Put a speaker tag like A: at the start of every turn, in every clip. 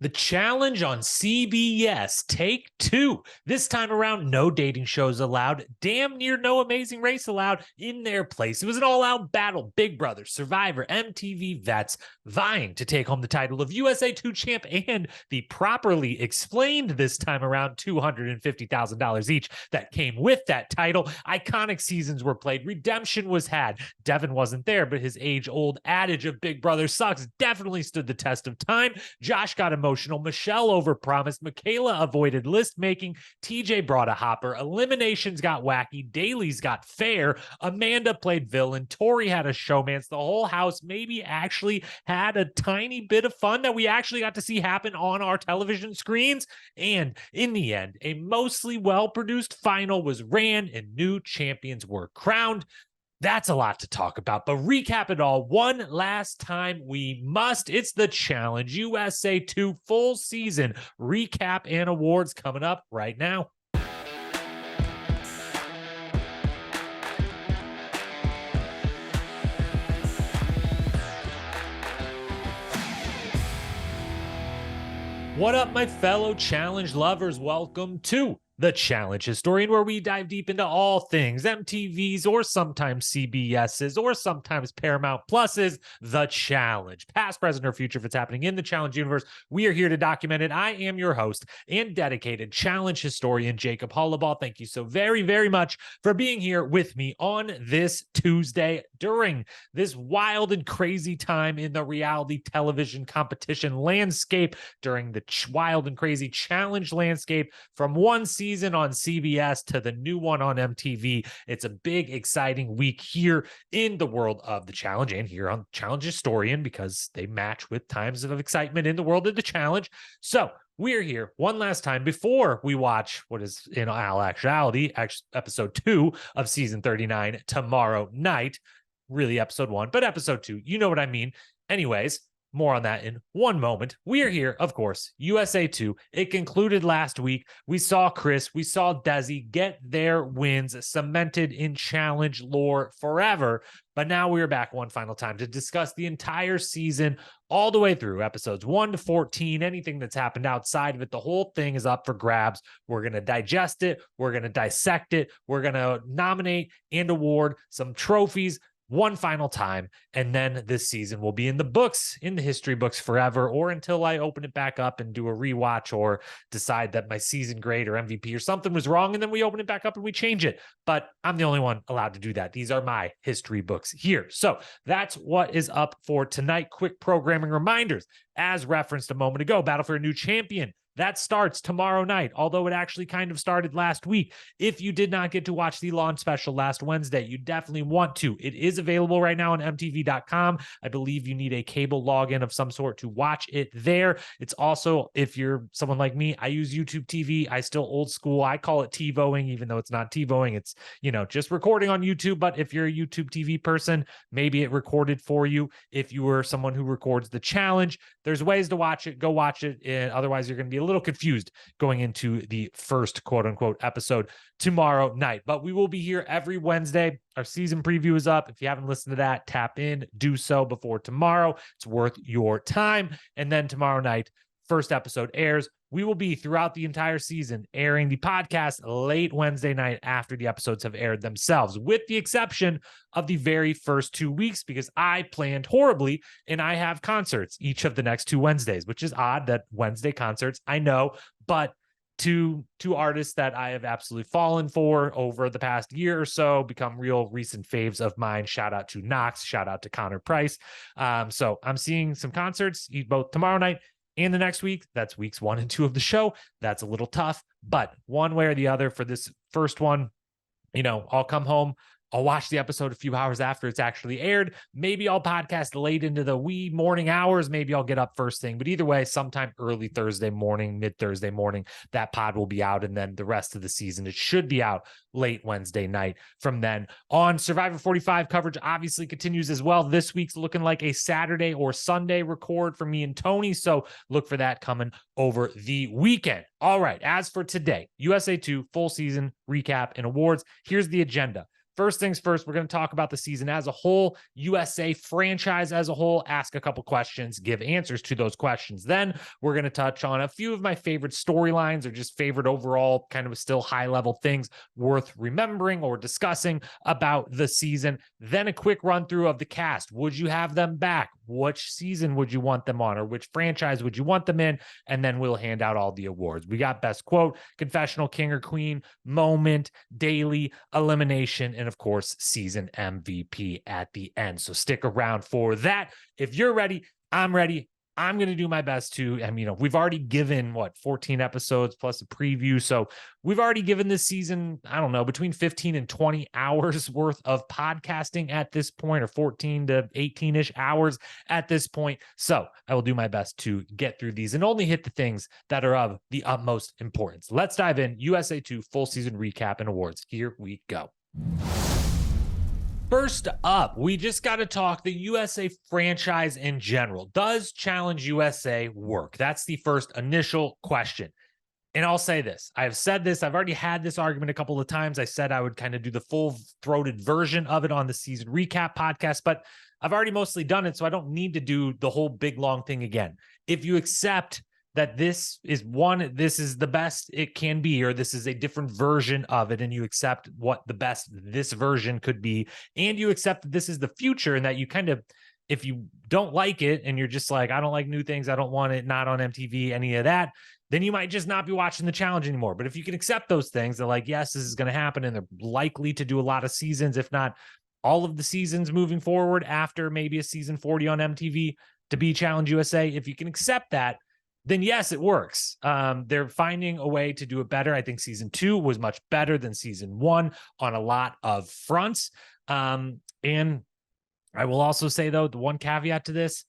A: The challenge on CBS, take two. This time around, no dating shows allowed, damn near no Amazing Race allowed in their place. It was an all-out battle. Big Brother, Survivor, MTV Vets, vying to take home the title of USA 2 champ and the properly explained this time around $250,000 each that came with that title. Iconic seasons were played. Redemption was had. Devin wasn't there, but his age-old adage of Big Brother sucks definitely stood the test of time. Josh got emotional. Michele overpromised. Michaela avoided list making. TJ brought a hopper. Eliminations got wacky. Dailies got fair. Amanda played villain. Tori had a showmance. The whole house maybe actually had a tiny bit of fun that we actually got to see happen on our television screens. And in the end, a mostly well-produced final was ran and new champions were crowned. That's a lot to talk about, but recap it all one last time. We must. It's the challenge. USA 2 full season recap and awards coming up right now. What up, my fellow challenge lovers? Welcome to The Challenge Historian, where we dive deep into all things MTV's or sometimes CBS's or sometimes Paramount Plus's The Challenge. Past, present, or future, if it's happening in the Challenge universe, we are here to document it. I am your host and dedicated Challenge historian, Jacob Hollabaugh. Thank you so very, very much for being here with me on this Tuesday during this wild and crazy time in the reality television competition landscape, during the wild and crazy challenge landscape from one season on CBS to the new one on MTV. It's a big, exciting week here in the world of the challenge and here on Challenge Historian because they match with times of excitement in the world of the challenge. So we're here one last time before we watch what is in all actuality episode 2 of season 39 tomorrow night. Really episode 1, but episode 2, you know what I mean. Anyways, more on that in one moment. We are here, of course, USA 2. It concluded last week. We saw Chris, we saw Desi get their wins cemented in challenge lore forever. But now we are back one final time to discuss the entire season all the way through episodes 1 to 14. Anything that's happened outside of it, the whole thing is up for grabs. We're going to digest it. We're going to dissect it. We're going to nominate and award some trophies one final time, and then this season will be in the books, in the history books forever, or until I open it back up and do a rewatch or decide that my season grade or MVP or something was wrong, and then we open it back up and we change it. But I'm the only one allowed to do that. These are my history books here. So that's what is up for tonight. Quick programming reminders. As referenced a moment ago, Battle for a New Champion. That starts tomorrow night, although it actually kind of started last week. If you did not get to watch the launch special last Wednesday, you definitely want to. It is available right now on MTV.com. I believe you need a cable login of some sort to watch it there. It's also, if you're someone like me, I use YouTube TV. I still old school. I call it TiVoing, even though it's not TiVoing. It's, just recording on YouTube. But if you're a YouTube TV person, maybe it recorded for you. If you were someone who records the challenge, there's ways to watch it. Go watch it. And otherwise, you're going to be a little confused going into the first quote unquote episode tomorrow night. But we will be here every Wednesday. Our season preview is up. If you haven't listened to that, tap in, do so before tomorrow. It's worth your time. And then tomorrow night, first episode airs. We will be throughout the entire season airing the podcast late Wednesday night after the episodes have aired themselves, with the exception of the very first 2 weeks, because I planned horribly and I have concerts each of the next 2 Wednesdays, which is odd that Wednesday concerts, I know, but two artists that I have absolutely fallen for over the past year or so, become real recent faves of mine. Shout out to Knox, shout out to Connor Price. So I'm seeing some concerts both tomorrow night and the next week. That's weeks 1 and 2 of the show. That's a little tough, but one way or the other for this first one, I'll come home. I'll watch the episode a few hours after it's actually aired. Maybe I'll podcast late into the wee morning hours. Maybe I'll get up first thing. But either way, sometime early Thursday morning, mid Thursday morning, that pod will be out. And then the rest of the season, it should be out late Wednesday night. From then on, Survivor 45 coverage obviously continues as well. This week's looking like a Saturday or Sunday record for me and Tony. So look for that coming over the weekend. All right. As for today, USA 2 full season recap and awards. Here's the agenda. First things first, we're going to talk about the season as a whole, USA franchise as a whole, ask a couple questions, give answers to those questions. Then we're going to touch on a few of my favorite storylines or just favorite overall kind of still high level things worth remembering or discussing about the season. Then a quick run through of the cast. Would you have them back? Which season would you want them on, or which franchise would you want them in? And then we'll hand out all the awards. We got best quote, confessional, king or queen, moment, daily, elimination, and of course, season MVP at the end. So stick around for that. If you're ready, I'm ready. I'm going to do my best to, we've already given 14 episodes plus a preview. So we've already given this season, I don't know, between 15 and 20 hours worth of podcasting at this point, or 14 to 18-ish hours at this point. So I will do my best to get through these and only hit the things that are of the utmost importance. Let's dive in. USA 2 full season recap and awards. Here we go. First up, we just got to talk the USA franchise in general. Does Challenge USA work? That's the first initial question. And I'll say this. I've said this. I've already had this argument a couple of times. I said I would kind of do the full-throated version of it on the season recap podcast, but I've already mostly done it, so I don't need to do the whole big, long thing again. If you accept that this is the best it can be, or this is a different version of it, and you accept what the best this version could be, and you accept that this is the future, and that you kind of, if you don't like it and you're just like, I don't like new things, I don't want it, not on MTV, any of that, then you might just not be watching the challenge anymore. But if you can accept those things, they're like, yes, this is going to happen, and they're likely to do a lot of seasons, if not all of the seasons moving forward after maybe a season 40 on MTV to be Challenge USA. If you can accept that, then yes, it works. They're finding a way to do it better. I think season 2 was much better than season 1 on a lot of fronts. And I will also say, though, the one caveat to this,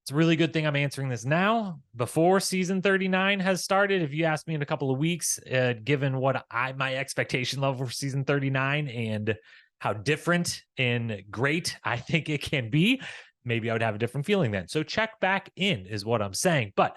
A: it's a really good thing I'm answering this now before season 39 has started. If you ask me in a couple of weeks, given what my expectation level for season 39 and how different and great I think it can be, maybe I would have a different feeling then. So check back in is what I'm saying. But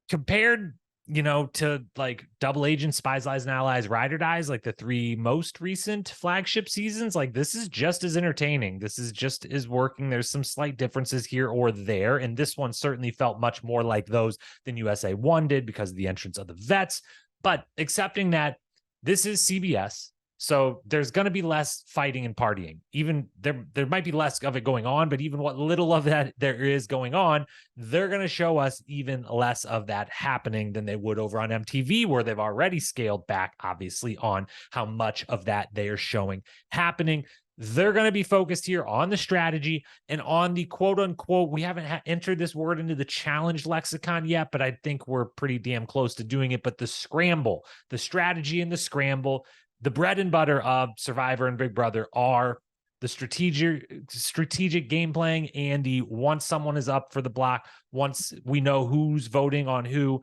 A: compared, to like Double Agent, Spies, Lies, and Allies, Ride or Dies, like the 3 most recent flagship seasons, like this is just as entertaining. This is just as working. There's some slight differences here or there. And this one certainly felt much more like those than USA 1 did because of the entrance of the vets. But accepting that this is CBS, so there's going to be less fighting and partying. Even there might be less of it going on, but even what little of that there is going on, they're going to show us even less of that happening than they would over on MTV, where they've already scaled back, obviously, on how much of that they are showing happening. They're going to be focused here on the strategy and on the quote unquote, we haven't entered this word into the challenge lexicon yet, but I think we're pretty damn close to doing it. But the scramble, the strategy and the scramble, the bread and butter of Survivor and Big Brother are the strategic game playing and the once someone is up for the block, once we know who's voting on who,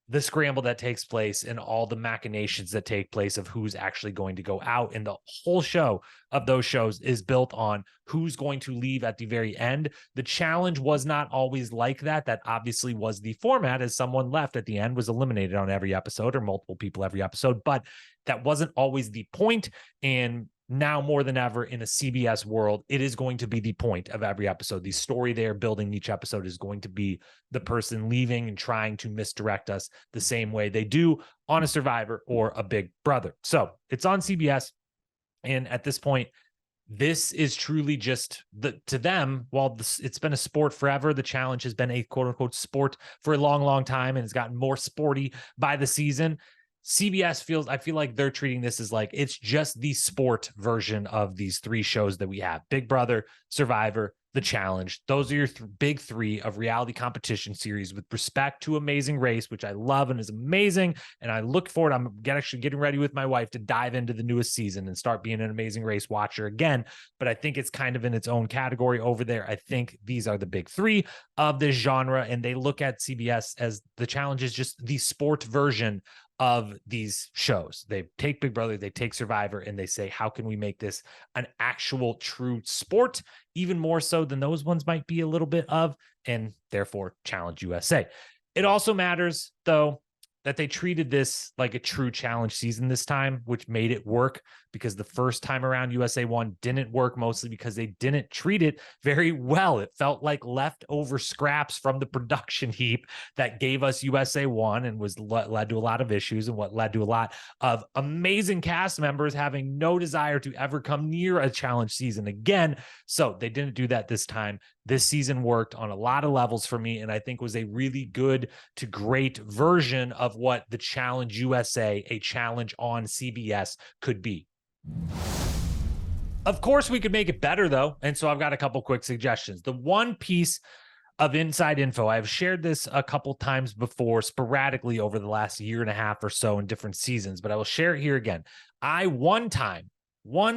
A: the scramble that takes place and all the machinations that take place of who's actually going to go out. And the whole show of those shows is built on who's going to leave at the very end. The challenge was not always like that. That obviously was the format, as someone left at the end was eliminated on every episode, or multiple people every episode, but that wasn't always the point. And now more than ever in a CBS world, it is going to be the point of every episode. The story they're building each episode is going to be the person leaving and trying to misdirect us the same way they do on a Survivor or a Big Brother. So it's on CBS. And at this point, this is truly just to them, while it's been a sport forever, the challenge has been a quote unquote sport for a long, long time and has gotten more sporty by the season. CBS I feel like they're treating this as like it's just the sport version of these 3 shows that we have: Big Brother, Survivor, The Challenge. Those are your big 3 of reality competition series with respect to Amazing Race, which I love and is amazing. And I look forward. I'm actually getting ready with my wife to dive into the newest season and start being an Amazing Race watcher again. But I think it's kind of in its own category over there. I think these are the big 3 of this genre. And they look at CBS as The Challenge is just the sport version of these shows. They take Big Brother, they take Survivor, and they say, how can we make this an actual true sport, even more so than those ones might be a little bit of, and therefore Challenge USA. It also matters, though, that they treated this like a true challenge season this time, which made it work, because the first time around USA 1 didn't work, mostly because they didn't treat it very well. It felt like leftover scraps from the production heap that gave us USA 1 and was led to a lot of issues, and what led to a lot of amazing cast members having no desire to ever come near a challenge season again. So they didn't do that this time. This season worked on a lot of levels for me, and I think was a really good to great version of what the Challenge USA, a challenge on CBS, could be. Of course, we could make it better, though, and so I've got a couple quick suggestions. The one piece of inside info, I've shared this a couple times before, sporadically over the last year and a half or so in different seasons, but I will share it here again. I one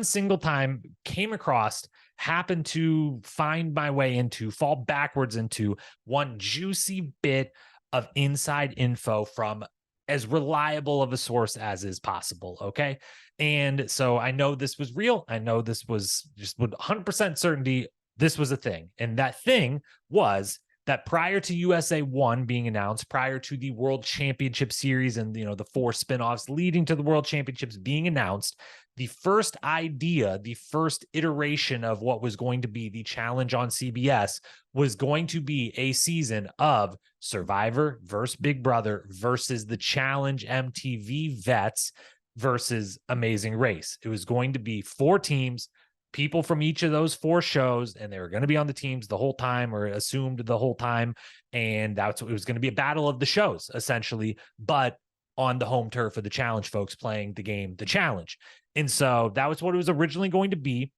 A: single time came across, happened to find my way into, fall backwards into one juicy bit of inside info from as reliable of a source as is possible. Okay. And so I know this was real. I know this was just with 100% certainty. This was a thing. And that thing was that prior to USA 1 being announced, prior to the World Championship Series and, the 4 spinoffs leading to the World Championships being announced, the first idea, the first iteration of what was going to be the challenge on CBS was going to be a season of Survivor versus Big Brother versus the Challenge MTV Vets versus Amazing Race. It was going to be 4 teams, people from each of those 4 shows, and they were going to be on the teams the whole time, or assumed the whole time. And that's what it was going to be, a battle of the shows, essentially, but on the home turf of the challenge folks playing the game, the challenge. And so that was what it was originally going to be.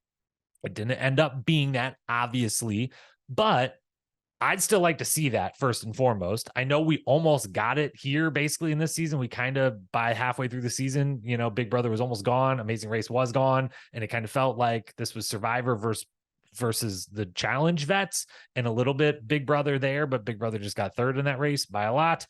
A: It didn't end up being that, obviously, but I'd still like to see that first and foremost. I know we almost got it here basically in this season. We kind of, by halfway through the season, Big Brother was almost gone. Amazing Race was gone. And it kind of felt like this was Survivor versus the Challenge Vets, and a little bit Big Brother there, but Big Brother just got third in that race by a lot.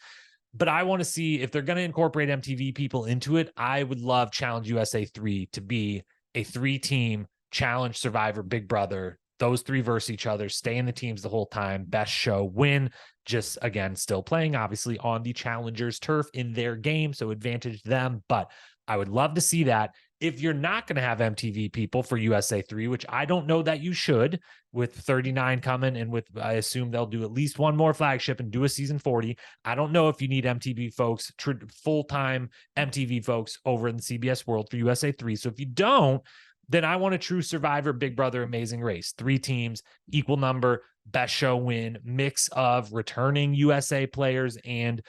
A: But I want to see if they're going to incorporate MTV people into it. I would love Challenge USA 3 to be a 3-team Challenge, Survivor, Big Brother, those 3 versus each other, stay in the teams the whole time, best show win. Just, again, still playing obviously on the challengers turf in their game, so advantage them. But I would love to see that. If you're not going to have MTV people for USA 3, which I don't know that you should, with 39 coming, and with, I assume they'll do at least one more flagship and do a season 40. I don't know if you need MTV folks, full-time MTV folks over in the CBS world for USA 3. So if you don't, then I want a true Survivor, Big Brother, Amazing Race. 3 teams, equal number, best show win, mix of returning USA players and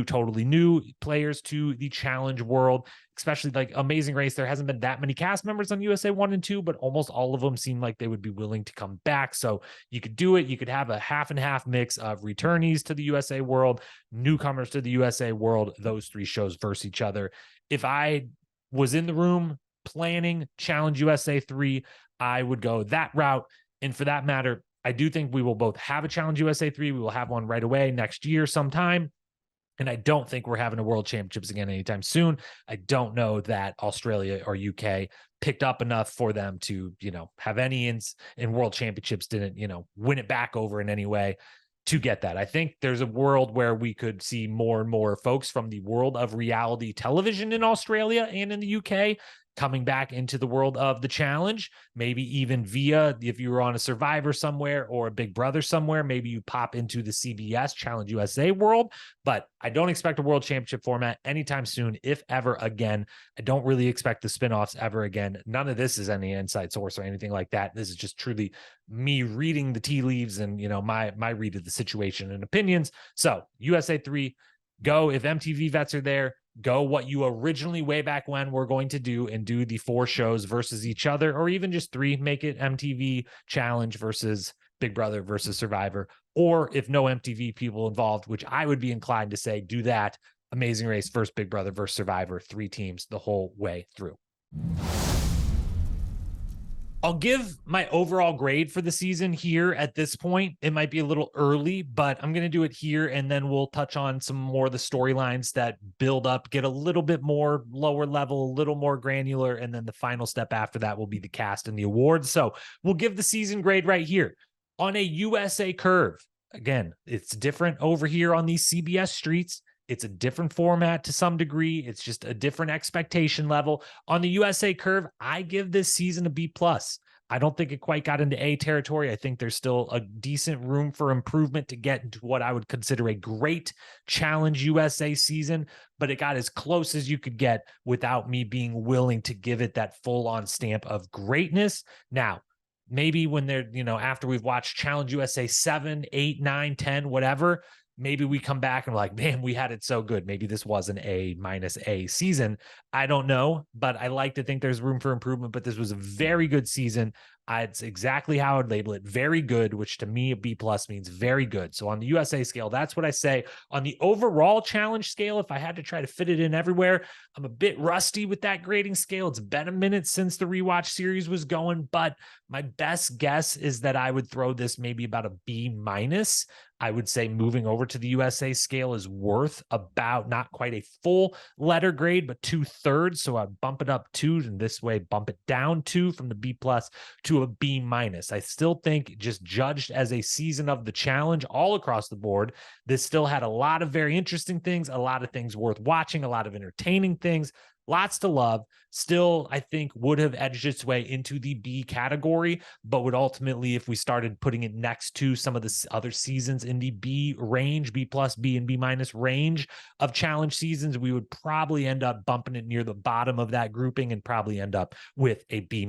A: totally new players to the challenge world, especially like Amazing Race. There hasn't been that many cast members on USA 1 and 2, but almost all of them seem like they would be willing to come back. So you could do it. You could have a half and half mix of returnees to the USA world, newcomers to the USA world, those 3 shows versus each other. If I was in the room planning Challenge USA 3, I would go that route. And for that matter, I do think we will both have a Challenge USA 3. We will have one right away next year sometime. And I don't think we're having a World Championships again anytime soon. I don't know that Australia or UK picked up enough for them to, have any in World Championships, didn't, win it back over in any way to get that. I think there's a world where we could see more and more folks from the world of reality television in Australia and in the UK coming back into the world of the challenge, maybe even via, if you were on a Survivor somewhere or a Big Brother somewhere, maybe you pop into the CBS Challenge USA world. But I don't expect a World Championship format anytime soon, if ever again. I don't really expect the spinoffs ever again. None of this is any inside source or anything like that. This is just truly me reading the tea leaves and, my read of the situation and opinions. So USA 3, go. If MTV Vets are there, go what you originally way back when were going to do, and do the 4 shows versus each other, or even just 3, make it MTV Challenge versus Big Brother versus Survivor. Or if no MTV people involved, which I would be inclined to say, do that, Amazing Race versus Big Brother versus Survivor, 3 teams the whole way through. I'll give my overall grade for the season here at this point. It might be a little early, but I'm going to do it here, and then we'll touch on some more of the storylines that build up, get a little bit more lower level, a little more granular, and then the final step after that will be the cast and the awards. So we'll give the season grade right here on a USA curve. Again, it's different over here on these CBS streets. It's a different format to some degree. It's just a different expectation level. On the USA curve, I give this season a B+. I don't think it quite got into A territory. I think there's still a decent room for improvement to get into what I would consider a great Challenge USA season, but it got as close as you could get without me being willing to give it that full-on stamp of greatness. Now, maybe when they're, after we've watched Challenge USA 7, 8, 9, 10, whatever, maybe we come back and we're like, man, we had it so good. Maybe this was an A- season. I don't know, but I like to think there's room for improvement, but this was a very good season. It's exactly how I'd label it. Very good, which to me, a B+ means very good. So on the USA scale, that's what I say. On the overall challenge scale, if I had to try to fit it in everywhere, I'm a bit rusty with that grading scale. It's been a minute since the rewatch series was going, but my best guess is that I would throw this maybe about a B-. I would say moving over to the USA scale is worth about not quite a full letter grade, but 2/3. So I'd bump it up 2, and this way bump it down 2 from the B+ to a B-. I still think, just judged as a season of the challenge all across the board, this still had a lot of very interesting things, a lot of things worth watching, a lot of entertaining things. Lots to love. Still, I think would have edged its way into the B category, but would ultimately, if we started putting it next to some of the other seasons in the B range, B+, B, and B- range of challenge seasons, we would probably end up bumping it near the bottom of that grouping and probably end up with a B-.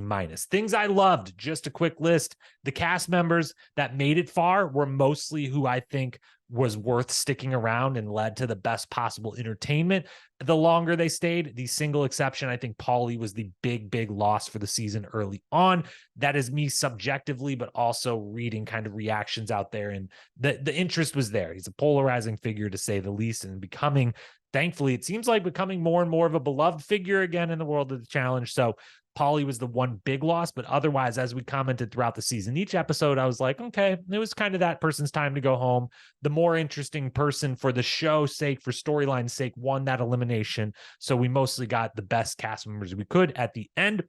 A: Things I loved, just a quick list. The cast members that made it far were mostly who I think was worth sticking around and led to the best possible entertainment. The longer they stayed, the single exception, I think Paulie was the big loss for the season early on. That is me subjectively, but also reading kind of reactions out there. And the interest was there. He's a polarizing figure, to say the least, and becoming, thankfully, it seems like becoming more and more of a beloved figure again in the world of the challenge. So Paulie was the one big loss, but otherwise, as we commented throughout the season, each episode, I was like, okay, it was kind of that person's time to go home. The more interesting person for the show's sake, for storyline's sake, won that elimination. So we mostly got the best cast members we could at the end.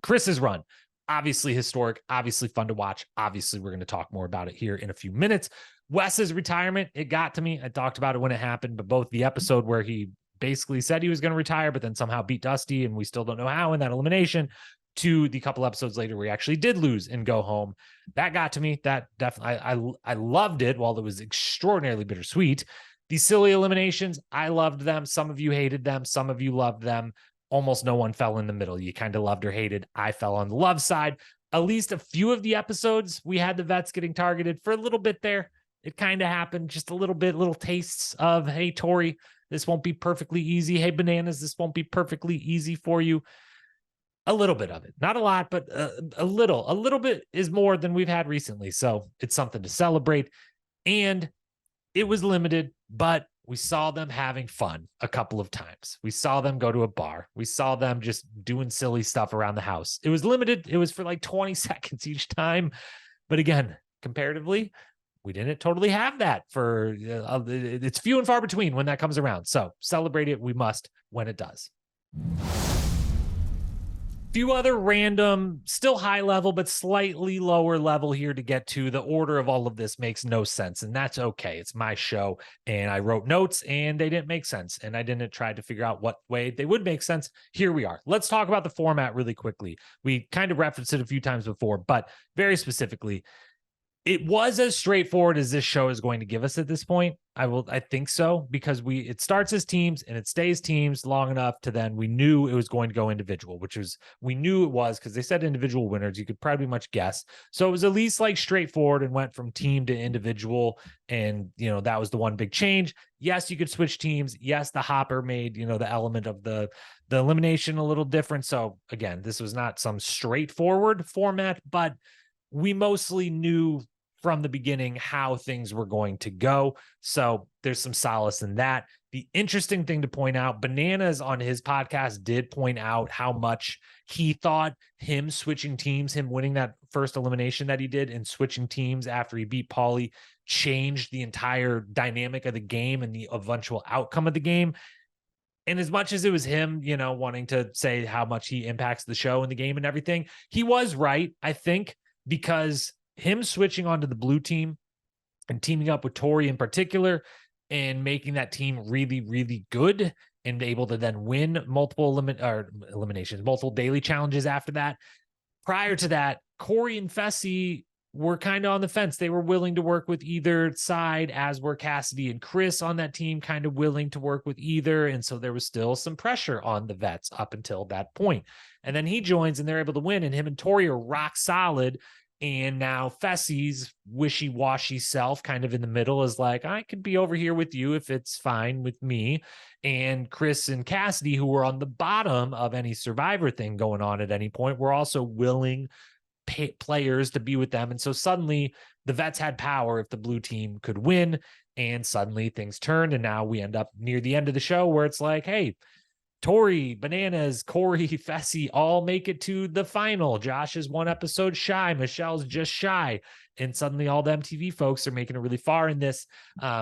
A: Chris's run, obviously historic, obviously fun to watch. Obviously, we're going to talk more about it here in a few minutes. Wes's retirement, it got to me. I talked about it when it happened, but both the episode where he basically said he was going to retire, but then somehow beat Dusty, and we still don't know how in that elimination, to the couple episodes later where he actually did lose and go home. That got to me. That definitely, I loved it, while it was extraordinarily bittersweet. These silly eliminations, I loved them. Some of you hated them. Some of you loved them. Almost no one fell in the middle. You kind of loved or hated. I fell on the love side. At least a few of the episodes, we had the vets getting targeted for a little bit there. It kind of happened, just a little bit, little tastes of, hey, Tori, this won't be perfectly easy. Hey, Bananas, this won't be perfectly easy for you. A little bit of it, not a lot, but a little bit is more than we've had recently. So it's something to celebrate. And it was limited, but we saw them having fun a couple of times. We saw them go to a bar. We saw them just doing silly stuff around the house. It was limited. It was for like 20 seconds each time. But again, comparatively, we didn't totally have that for, it's few and far between when that comes around. So celebrate it. We must when it does. Few other random, still high level, but slightly lower level here to get to. The order of all of this makes no sense, and that's okay. It's my show, and I wrote notes, and they didn't make sense, and I didn't try to figure out what way they would make sense. Here we are. Let's talk about the format really quickly. We kind of referenced it a few times before, but very specifically, it was as straightforward as this show is going to give us at this point. I think so, because it starts as teams and it stays teams long enough to then we knew it was going to go individual, we knew it was because they said individual winners. You could probably much guess. So it was at least like straightforward and went from team to individual. And, that was the one big change. Yes, you could switch teams. Yes, the hopper made, the element of the elimination a little different. So again, this was not some straightforward format, but we mostly knew from the beginning how things were going to go. So there's some solace in that. The interesting thing to point out, Bananas on his podcast did point out how much he thought him switching teams, him winning that first elimination that he did and switching teams after he beat Paulie, changed the entire dynamic of the game and the eventual outcome of the game. And as much as it was him, wanting to say how much he impacts the show and the game and everything, he was right, I think, because him switching onto the blue team and teaming up with Tori in particular, and making that team really, really good and able to then win multiple eliminations, multiple daily challenges after that. Prior to that, Corey and Fessy were kind of on the fence. They were willing to work with either side, as were Cassidy and Chris on that team, kind of willing to work with either. And so there was still some pressure on the Vets up until that point. And then he joins and they're able to win, and him and Tori are rock solid. And now Fessy's wishy-washy self kind of in the middle is like, I could be over here with you if it's fine with me. And Chris and Cassidy, who were on the bottom of any Survivor thing going on at any point, were also willing players to be with them. And so suddenly the Vets had power if the blue team could win. And suddenly things turned. And now we end up near the end of the show where it's like, hey, Tori, Bananas, Corey, Fessy all make it to the final. Josh is one episode shy. Michelle's just shy. And suddenly all the MTV folks are making it really far in this.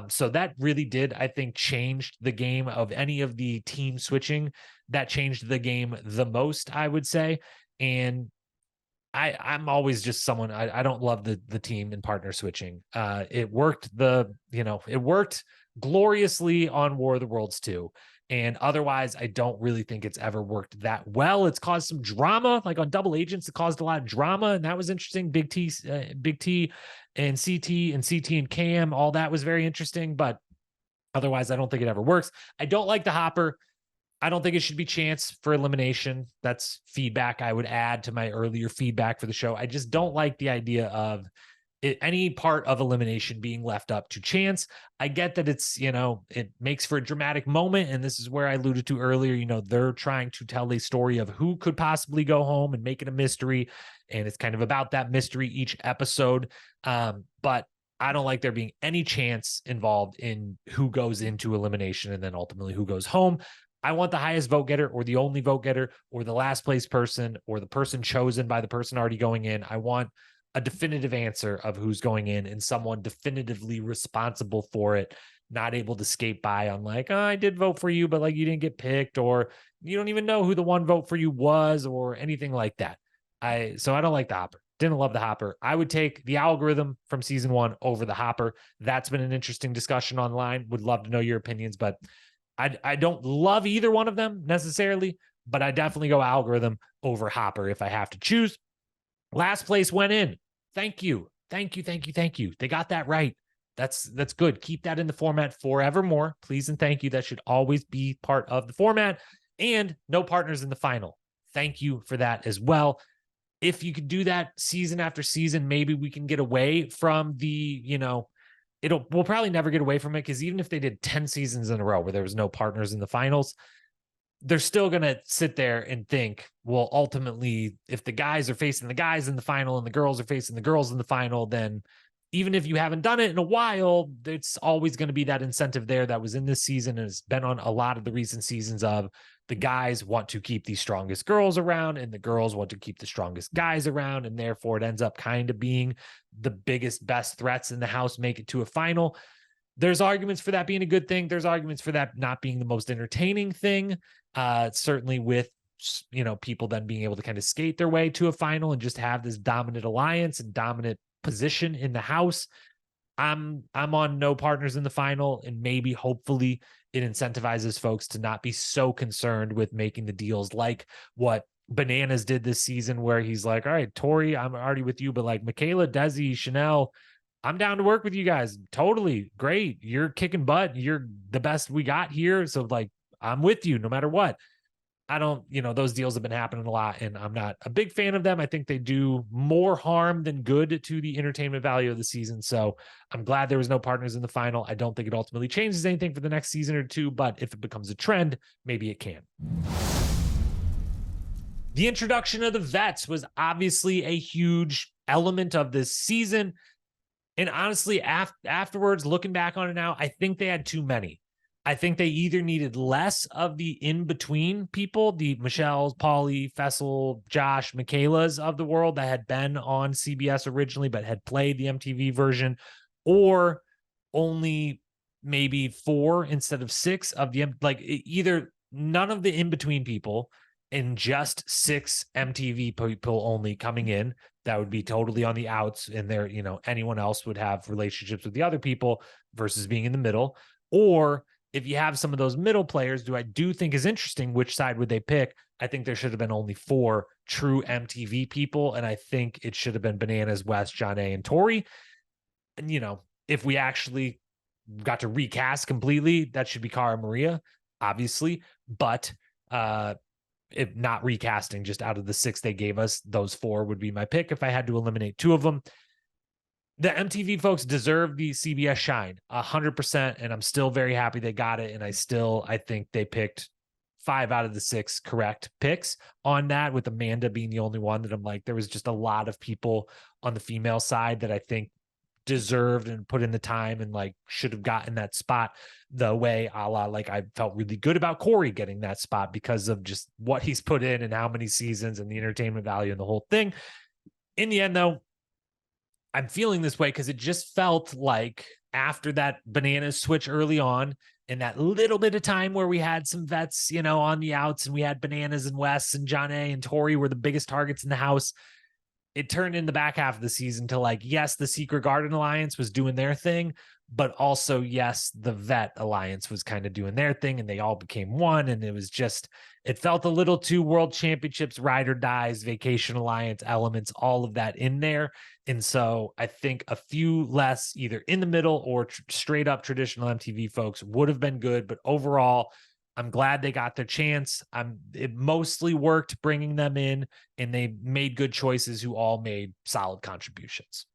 A: So that really did, I think, changed the game of any of the team switching. That changed the game the most, I would say. And I'm always just someone, I don't love the team and partner switching. It worked it worked gloriously on War of the Worlds 2. And otherwise, I don't really think it's ever worked that well. It's caused some drama, like on Double Agents. It caused a lot of drama, and that was interesting. Big T and CT and Cam, all that was very interesting. But otherwise, I don't think it ever works. I don't like the hopper. I don't think it should be chance for elimination. That's feedback I would add to my earlier feedback for the show. I just don't like the idea of any part of elimination being left up to chance. I get that it's, it makes for a dramatic moment. And this is where I alluded to earlier, they're trying to tell a story of who could possibly go home and make it a mystery. And it's kind of about that mystery each episode. But I don't like there being any chance involved in who goes into elimination and then ultimately who goes home. I want the highest vote getter or the only vote getter or the last place person or the person chosen by the person already going in. I want a definitive answer of who's going in and someone definitively responsible for it, not able to skate by on like, oh, I did vote for you, but like you didn't get picked, or you don't even know who the one vote for you was or anything like that. So I don't like the hopper. Didn't love the hopper. I would take the algorithm from season 1 over the hopper. That's been an interesting discussion online. Would love to know your opinions, but I don't love either one of them necessarily, but I definitely go algorithm over hopper if I have to choose. Last place went in. Thank you. They got that right. That's good. Keep that in the format forevermore. Please and thank you. That should always be part of the format. And no partners in the final. Thank you for that as well. If you could do that season after season, maybe we can get away from the, we'll probably never get away from it, because even if they did 10 seasons in a row where there was no partners in the finals, they're still going to sit there and think, well, ultimately, if the guys are facing the guys in the final and the girls are facing the girls in the final, then even if you haven't done it in a while, it's always going to be that incentive there that was in this season and has been on a lot of the recent seasons of the guys want to keep the strongest girls around and the girls want to keep the strongest guys around. And therefore it ends up kind of being the biggest, best threats in the house make it to a final. There's arguments for that being a good thing. There's arguments for that not being the most entertaining thing. Certainly with, people then being able to kind of skate their way to a final and just have this dominant alliance and dominant position in the house. I'm on no partners in the final, and maybe hopefully it incentivizes folks to not be so concerned with making the deals like what Bananas did this season, where he's like, all right, Tori, I'm already with you, but like Michaela, Desi, Chanel, I'm down to work with you guys. Totally great. You're kicking butt. You're the best we got here. So like, I'm with you no matter what. I don't, those deals have been happening a lot, and I'm not a big fan of them. I think they do more harm than good to the entertainment value of the season. So I'm glad there was no partners in the final. I don't think it ultimately changes anything for the next season or two, but if it becomes a trend, maybe it can. The introduction of the Vets was obviously a huge element of this season. And honestly, afterwards, looking back on it now, I think they had too many. I think they either needed less of the in-between people, the Michelles, Pauly, Fessel, Josh, Michaelas of the world that had been on CBS originally but had played the MTV version, or only maybe 4 instead of 6 of the, either none of the in-between people and just 6 MTV people only coming in. That would be totally on the outs, and there, anyone else would have relationships with the other people versus being in the middle. Or if you have some of those middle players, do think is interesting, which side would they pick? I think there should have been only 4 true MTV people. And I think it should have been Bananas, Wes, John A, and Tori. And, if we actually got to recast completely, that should be Cara Maria, obviously. But if not recasting, just out of the 6 they gave us, those 4 would be my pick if I had to eliminate 2 of them. The MTV folks deserve the CBS shine 100%. And I'm still very happy they got it. And I think they picked 5 out of the 6 correct picks on that, with Amanda being the only one that I'm like, there was just a lot of people on the female side that I think deserved and put in the time and like should have gotten that spot the way like I felt really good about Corey getting that spot because of just what he's put in and how many seasons and the entertainment value and the whole thing. In the end, though, I'm feeling this way because it just felt like after that Bananas switch early on, in that little bit of time where we had some vets, on the outs, and we had Bananas and Wes and John A and Tori were the biggest targets in the house, it turned in the back half of the season to like, yes, the Secret Garden Alliance was doing their thing, but also, yes, the Vet Alliance was kind of doing their thing, and they all became one. And it felt a little too World Championships, Ride or Dies, Vacation Alliance elements, all of that in there. And so I think a few less either in the middle or straight up traditional MTV folks would have been good. But overall, I'm glad they got their chance. It mostly worked bringing them in, and they made good choices who all made solid contributions.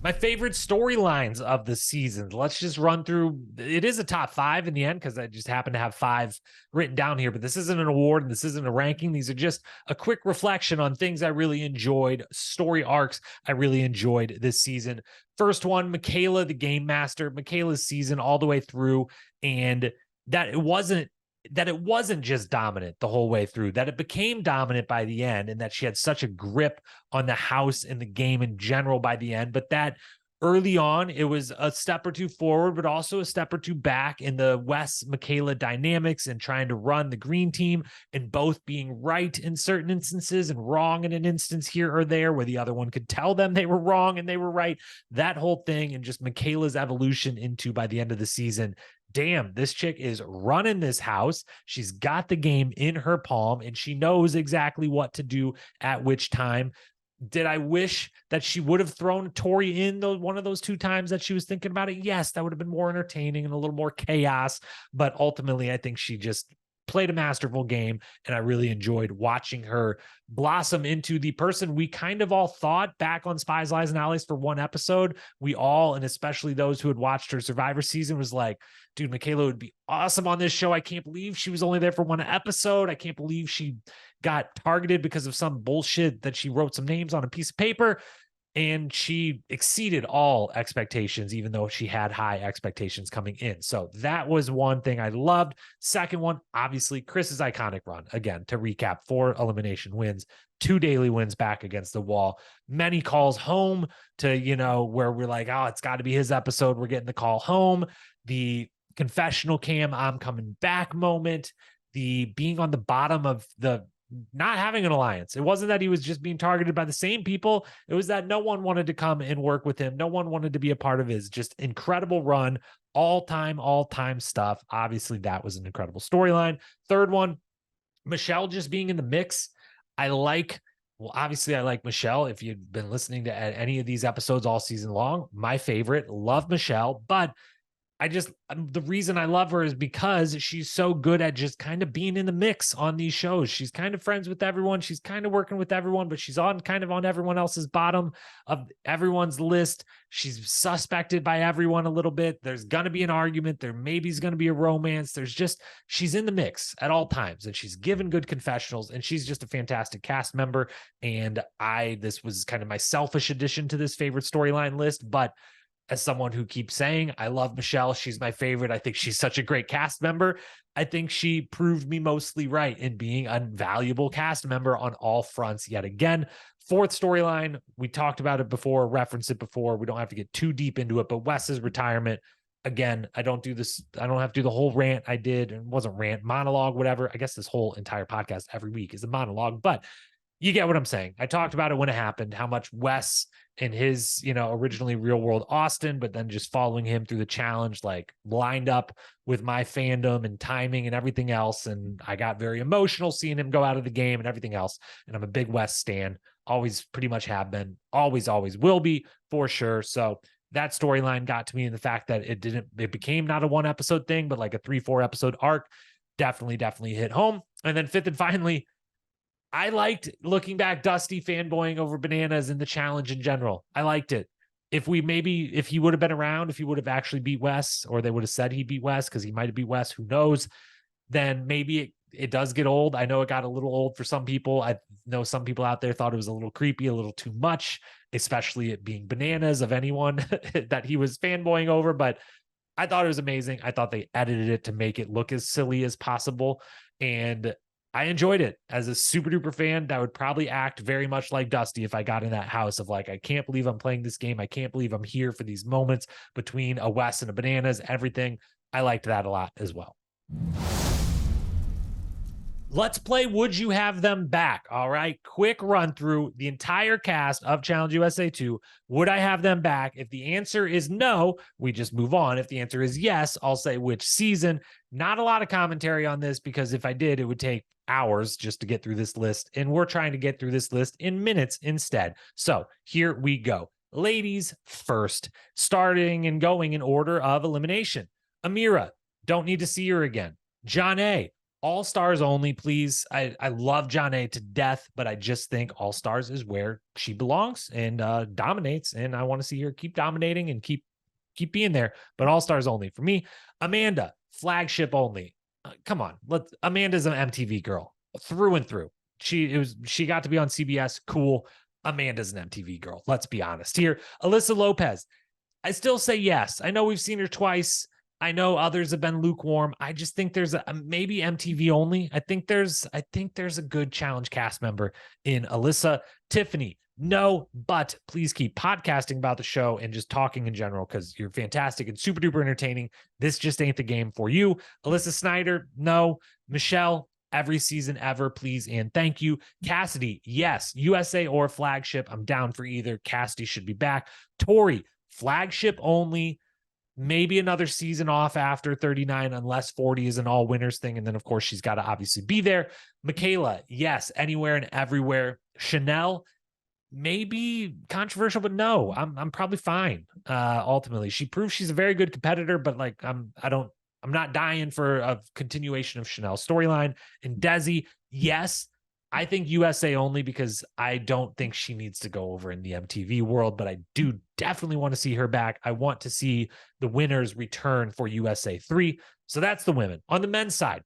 A: My favorite storylines of the season. Let's just run through. It is a top 5 in the end because I just happen to have 5 written down here, but this isn't an award and this isn't a ranking. These are just a quick reflection on things I really enjoyed, story arcs I really enjoyed this season. First one, Michaela, the game master. Michaela's season all the way through, and that it wasn't just dominant the whole way through, that it became dominant by the end, and that she had such a grip on the house and the game in general by the end. But that early on, it was a step or 2 forward, but also a step or 2 back in the Wes Michaela dynamics and trying to run the green team, and both being right in certain instances and wrong in an instance here or there where the other one could tell them they were wrong and they were right. That whole thing, and just Michaela's evolution into, by the end of the season, damn, this chick is running this house. She's got the game in her palm and she knows exactly what to do at which time. Did I wish that she would have thrown Tori in one of those 2 times that she was thinking about it? Yes, that would have been more entertaining and a little more chaos. But ultimately, I think she just played a masterful game, and I really enjoyed watching her blossom into the person we kind of all thought back on Spies, Lies, and Allies for one episode. We all, and especially those who had watched her Survivor season, was like, dude, Michaela would be awesome on this show. I can't believe she was only there for one episode. I can't believe she got targeted because of some bullshit that she wrote some names on a piece of paper. And she exceeded all expectations, even though she had high expectations coming in. So that was one thing I loved. Second one, obviously, Chris's iconic run. Again, to recap, 4 elimination wins, 2 daily wins back against the wall, many calls home to, where we're like, oh, it's got to be his episode. We're getting the call home. The confessional cam, I'm coming back moment, the being on the bottom of the not having an alliance. It wasn't that he was just being targeted by the same people. It was that no one wanted to come and work with him. No one wanted to be a part of his just incredible run, all time stuff. Obviously, that was an incredible storyline. Third one, Michele just being in the mix. Obviously, I like Michele. If you've been listening to any of these episodes all season long, my favorite, love Michele, but the reason I love her is because she's so good at just kind of being in the mix on these shows. She's kind of friends with everyone. She's kind of working with everyone, but she's on everyone else's bottom of everyone's list. She's suspected by everyone a little bit. There's going to be an argument. There maybe is going to be a romance. She's in the mix at all times, and she's given good confessionals, and she's just a fantastic cast member. And this was kind of my selfish addition to this favorite storyline list, but as someone who keeps saying, I love Michele, she's my favorite. I think she's such a great cast member. I think she proved me mostly right in being a valuable cast member on all fronts yet again. Fourth storyline, we talked about it before, referenced it before. We don't have to get too deep into it, but Wes's retirement. Again, I don't have to do the whole rant I did. It wasn't rant, monologue, whatever. I guess this whole entire podcast every week is a monologue, but You get what I'm saying. I talked about it when it happened, how much Wes and his, originally real world Austin, but then just following him through the challenge, like lined up with my fandom and timing and everything else. And I got very emotional seeing him go out of the game and everything else. And I'm a big Wes stan, always pretty much have been, always will be for sure. So that storyline got to me, in the fact that it became not a 1-episode thing, but like a 3-4 episode arc. Definitely hit home. And then fifth and finally, I liked, looking back, Dusty fanboying over Bananas in the challenge in general. I liked it. If he would have been around, if he would have actually beat Wes, or they would have said he beat Wes, because he might have beat Wes, who knows, then maybe it does get old. I know it got a little old for some people. I know some people out there thought it was a little creepy, a little too much, especially it being Bananas, of anyone that he was fanboying over. But I thought it was amazing. I thought they edited it to make it look as silly as possible. And I enjoyed it. As a super duper fan, that would probably act very much like Dusty if I got in that house of like, I can't believe I'm playing this game. I can't believe I'm here for these moments between a Wes and a Bananas, everything. I liked that a lot as well. Let's play Would You Have Them Back? All right. Quick run through the entire cast of Challenge USA 2. Would I have them back? If the answer is no, we just move on. If the answer is yes, I'll say which season. Not a lot of commentary on this, because if I did, it would take hours just to get through this list. And we're trying to get through this list in minutes instead. So here we go. Ladies first, starting and going in order of elimination. Amira, don't need to see her again. John A., All Stars only, please. I love John A. to death, but I just think All Stars is where she belongs and dominates. And I want to see her keep dominating and keep being there. But All Stars only for me. Amanda, flagship only. Come on, Amanda's an MTV girl through and through. She got to be on CBS. Cool. Amanda's an MTV girl. Let's be honest here. Alyssa Lopez, I still say yes. I know we've seen her twice. I know others have been lukewarm. I just think there's maybe MTV only. I think there's a good challenge cast member in Alyssa. Tiffany, no, but please keep podcasting about the show and just talking in general, because you're fantastic and super duper entertaining. This just ain't the game for you. Alyssa Snyder, no. Michele, every season ever, please and thank you. Cassidy, yes. USA or flagship, I'm down for either. Cassidy should be back. Tori, flagship only. Maybe another season off after 39, unless 40 is an all winners thing. And then, of course, she's got to obviously be there. Michaela, yes, anywhere and everywhere. Chanel, maybe controversial, but no, I'm probably fine. Ultimately, she proves she's a very good competitor, but like I'm not dying for a continuation of Chanel's storyline. And Desi, yes. I think USA only, because I don't think she needs to go over in the MTV world, but I do definitely want to see her back. I want to see the winners return for USA 3. So that's the women. On the men's side,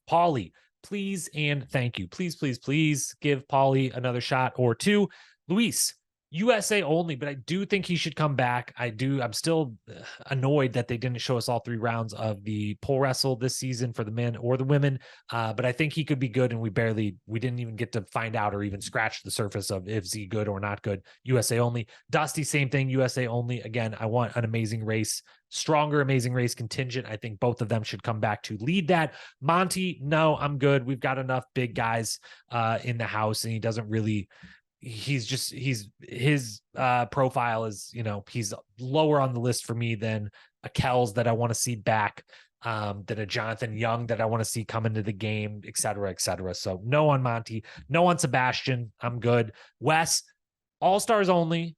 A: Paulie, please and thank you. Please give Paulie another shot or two. Luis, USA only, but I do think he should come back. I'm still annoyed that they didn't show us all 3 rounds of the pole wrestle this season for the men or the women. But I think he could be good. And we didn't even get to find out or even scratch the surface of if he good or not good. USA only. Dusty, same thing. USA only. Again, I want an amazing race, stronger amazing race contingent. I think both of them should come back to lead that. Monty, no, I'm good. We've got enough big guys in the house, and he doesn't really, his profile is, he's lower on the list for me than a Kells that I want to see back, than a Jonathan Young that I want to see come into the game, et cetera, et cetera. So no on Monty, no on Sebastian. I'm good. Wes, All Stars only,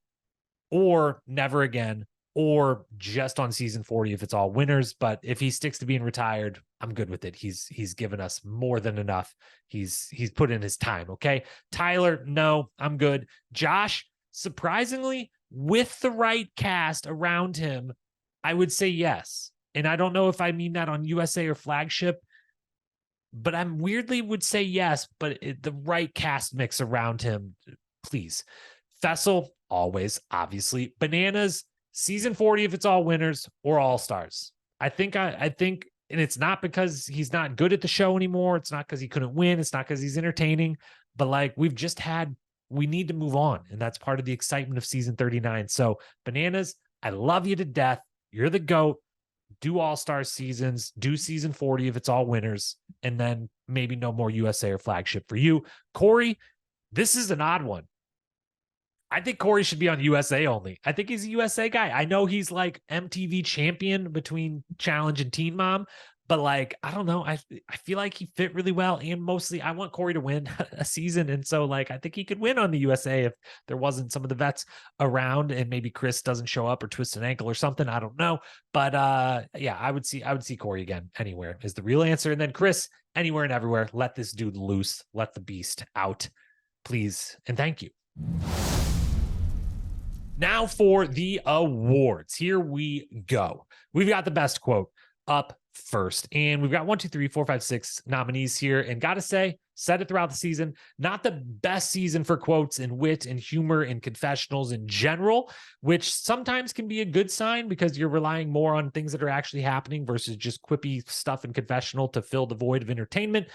A: or never again, or just on season 40 if it's all winners. But if he sticks to being retired, I'm good with it. He's given us more than enough. He's put in his time. Okay. Tyler, no, I'm good. Josh, surprisingly, with the right cast around him, I would say yes. And I don't know if I mean that on USA or flagship, but I'm weirdly would say yes, but the right cast mix around him, please. Fessel, always, obviously. Bananas, season 40 if it's all winners, or All Stars. I think, and it's not because he's not good at the show anymore. It's not because he couldn't win. It's not because he's entertaining, but like we need to move on. And that's part of the excitement of season 39. So Bananas, I love you to death. You're the GOAT. Do All-Star seasons, do season 40 if it's all winners, and then maybe no more USA or flagship for you. Corey, This is an odd one. I think Corey should be on USA only. I think he's a USA guy. I know he's like MTV champion between Challenge and Teen Mom, but like, I don't know. I feel like he fit really well. And mostly I want Corey to win a season. And so like, I think he could win on the USA if there wasn't some of the vets around and maybe Chris doesn't show up or twist an ankle or something. I don't know. But yeah, I would see Corey again anywhere is the real answer. And then Chris, anywhere and everywhere. Let this dude loose. Let the beast out, please. And thank you. Now for the awards. Here we go. We've got the best quote up first. And we've got 1, 2, 3, 4, 5, 6 nominees here. And gotta say, said it throughout the season, not the best season for quotes and wit and humor and confessionals in general, which sometimes can be a good sign because you're relying more on things that are actually happening versus just quippy stuff in confessional to fill the void of entertainment.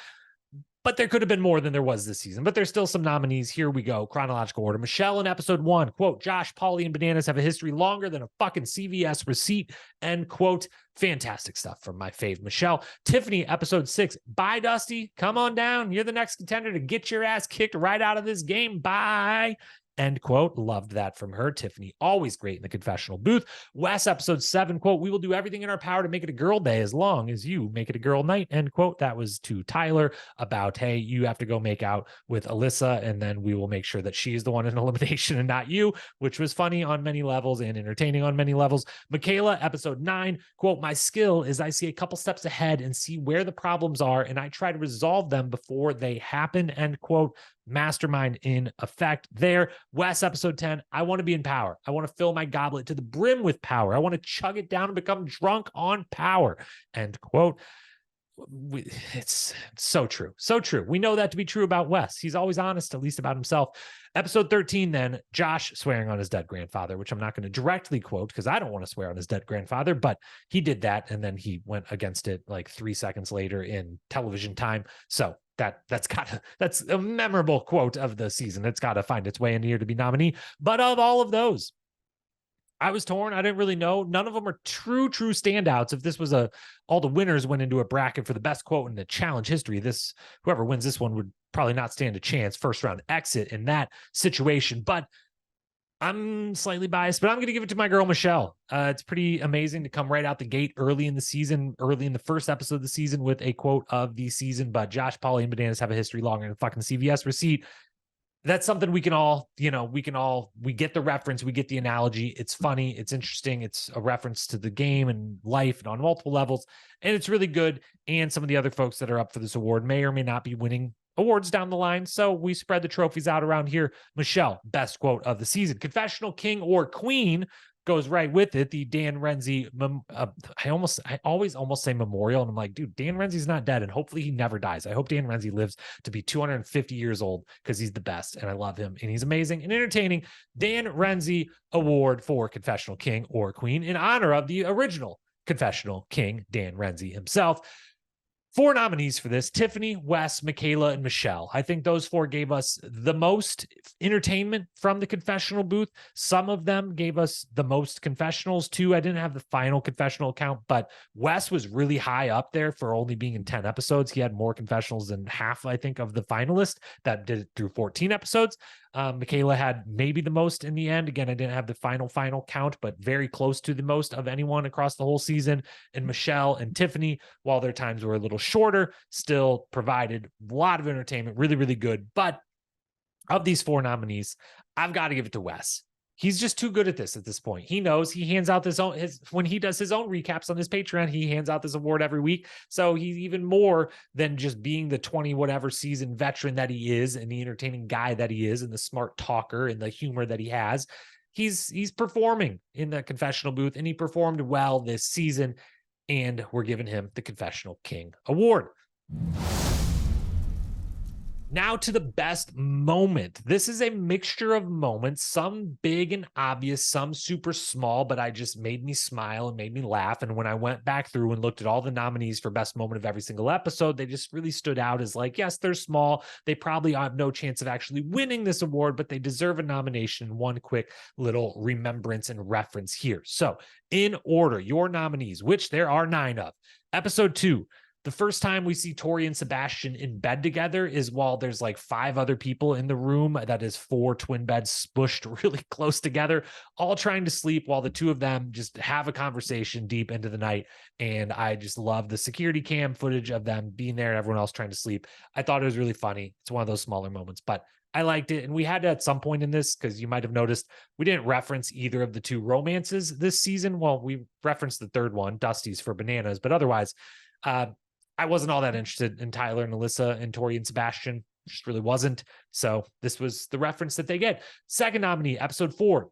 A: But there could have been more than there was this season. But there's still some nominees. Here we go. Chronological order. Michele in episode 1, quote, Josh, Pauly, and Bananas have a history longer than a fucking CVS receipt, end quote. Fantastic stuff from my fave, Michele. Tiffany, episode 6, bye, Dusty. Come on down. You're the next contender to get your ass kicked right out of this game. Bye. End quote. Loved that from her. Tiffany, always great in the confessional booth. Wes, episode 7, quote, we will do everything in our power to make it a girl day as long as you make it a girl night, end quote. That was to Tyler about, hey, you have to go make out with Alyssa and then we will make sure that she is the one in elimination and not you, which was funny on many levels and entertaining on many levels. Michaela, episode 9, quote, my skill is I see a couple steps ahead and see where the problems are and I try to resolve them before they happen, end quote. Mastermind in effect there. Wes, episode 10, I want to be in power. I want to fill my goblet to the brim with power. I want to chug it down and become drunk on power, end quote. It's so true. So true. We know that to be true about Wes. He's always honest, at least about himself. Episode 13, then, Josh swearing on his dead grandfather, which I'm not going to directly quote because I don't want to swear on his dead grandfather, but he did that. And then he went against it like 3 seconds later in television time. So that's a memorable quote of the season. It's got to find its way in here to be nominee. But of all of those, I was torn. I didn't really know. None of them are true standouts. If this was all the winners went into a bracket for the best quote in the challenge history, whoever wins this one would probably not stand a chance. First round exit in that situation. But I'm slightly biased, but I'm going to give it to my girl, Michele. It's pretty amazing to come right out the gate early in the season, early in the first episode of the season with a quote of the season. But Josh, Pauly, and Bananas have a history longer than fucking CVS receipt. That's something we can all, we get the reference, we get the analogy. It's funny. It's interesting. It's a reference to the game and life and on multiple levels. And it's really good. And some of the other folks that are up for this award may or may not be winning awards down the line. So we spread the trophies out around here. Michele, best quote of the season. Confessional king or queen goes right with it. The Dan Renzi, I always almost say memorial. And I'm like, dude, Dan Renzi's not dead. And hopefully he never dies. I hope Dan Renzi lives to be 250 years old because he's the best. And I love him. And he's amazing and entertaining. Dan Renzi Award for Confessional King or Queen in honor of the original Confessional King, Dan Renzi himself. 4 nominees for this: Tiffany, Wes, Michaela, and Michele. I think those 4 gave us the most entertainment from the confessional booth. Some of them gave us the most confessionals too. I didn't have the final confessional count, but Wes was really high up there for only being in 10 episodes. He had more confessionals than half, I think, of the finalists that did it through 14 episodes. Michaela had maybe the most in the end. Again, I didn't have the final count, but very close to the most of anyone across the whole season. And Michele and Tiffany, while their times were a little shorter, still provided a lot of entertainment. Really, really good. But of these 4 nominees, I've got to give it to Wes. He's just too good at this point. He knows. He hands out when he does his own recaps on his Patreon, he hands out this award every week. So he's even more than just being the 20 whatever season veteran that he is and the entertaining guy that he is and the smart talker and the humor that he has. He's performing in the confessional booth and he performed well this season, and we're giving him the Confessional King Award. Now to the best moment. This is a mixture of moments, some big and obvious, some super small, but I just made me smile and made me laugh. And when I went back through and looked at all the nominees for best moment of every single episode, they just really stood out as like, yes, they're small. They probably have no chance of actually winning this award, but they deserve a nomination. One quick little remembrance and reference here. So in order, your nominees, which there are 9 of. Episode 2, The first time we see Tori and Sebastian in bed together is while there's like 5 other people in the room. That is 4 twin beds spushed really close together, all trying to sleep while the 2 of them just have a conversation deep into the night. And I just love the security cam footage of them being there and everyone else trying to sleep. I thought it was really funny. It's one of those smaller moments, but I liked it. And we had to at some point in this, because you might have noticed we didn't reference either of the 2 romances this season. Well, we referenced the third one, Dusty's for Bananas, but otherwise, I wasn't all that interested in Tyler and Alyssa and Tori and Sebastian. Just really wasn't. So this was the reference that they get. Second nominee, episode 4,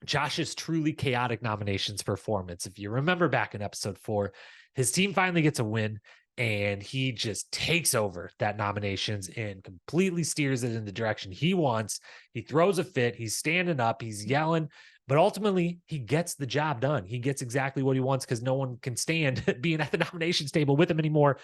A: Josh's truly chaotic nominations performance. If you remember back in episode 4, his team finally gets a win and he just takes over that nominations and completely steers it in the direction he wants. He throws a fit. He's standing up. He's yelling. But ultimately, he gets the job done. He gets exactly what he wants because no one can stand being at the nominations table with him anymore.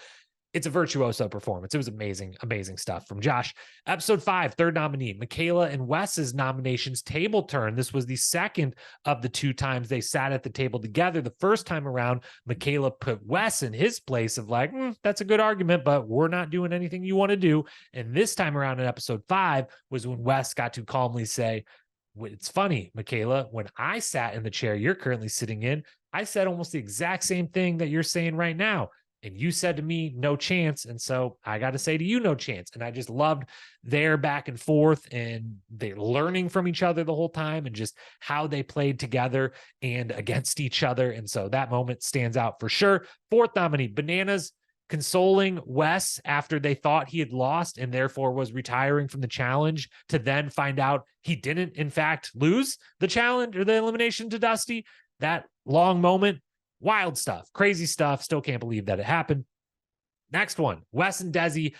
A: It's a virtuoso performance. It was amazing, amazing stuff from Josh. Episode 5, third nominee, Michaela and Wes's nominations table turn. This was the second of the 2 times they sat at the table together. The first time around, Michaela put Wes in his place of like, that's a good argument, but we're not doing anything you want to do. And this time around in episode 5 was when Wes got to calmly say, it's funny, Michaela, when I sat in the chair you're currently sitting in, I said almost the exact same thing that you're saying right now. And you said to me, no chance. And so I got to say to you, no chance. And I just loved their back and forth and they're learning from each other the whole time and just how they played together and against each other. And so that moment stands out for sure. Fourth nominee, Bananas, consoling Wes after they thought he had lost and therefore was retiring from the challenge to then find out he didn't, in fact, lose the challenge or the elimination to Dusty. That long moment, wild stuff, crazy stuff. Still can't believe that it happened. Next one, Wes and Desi,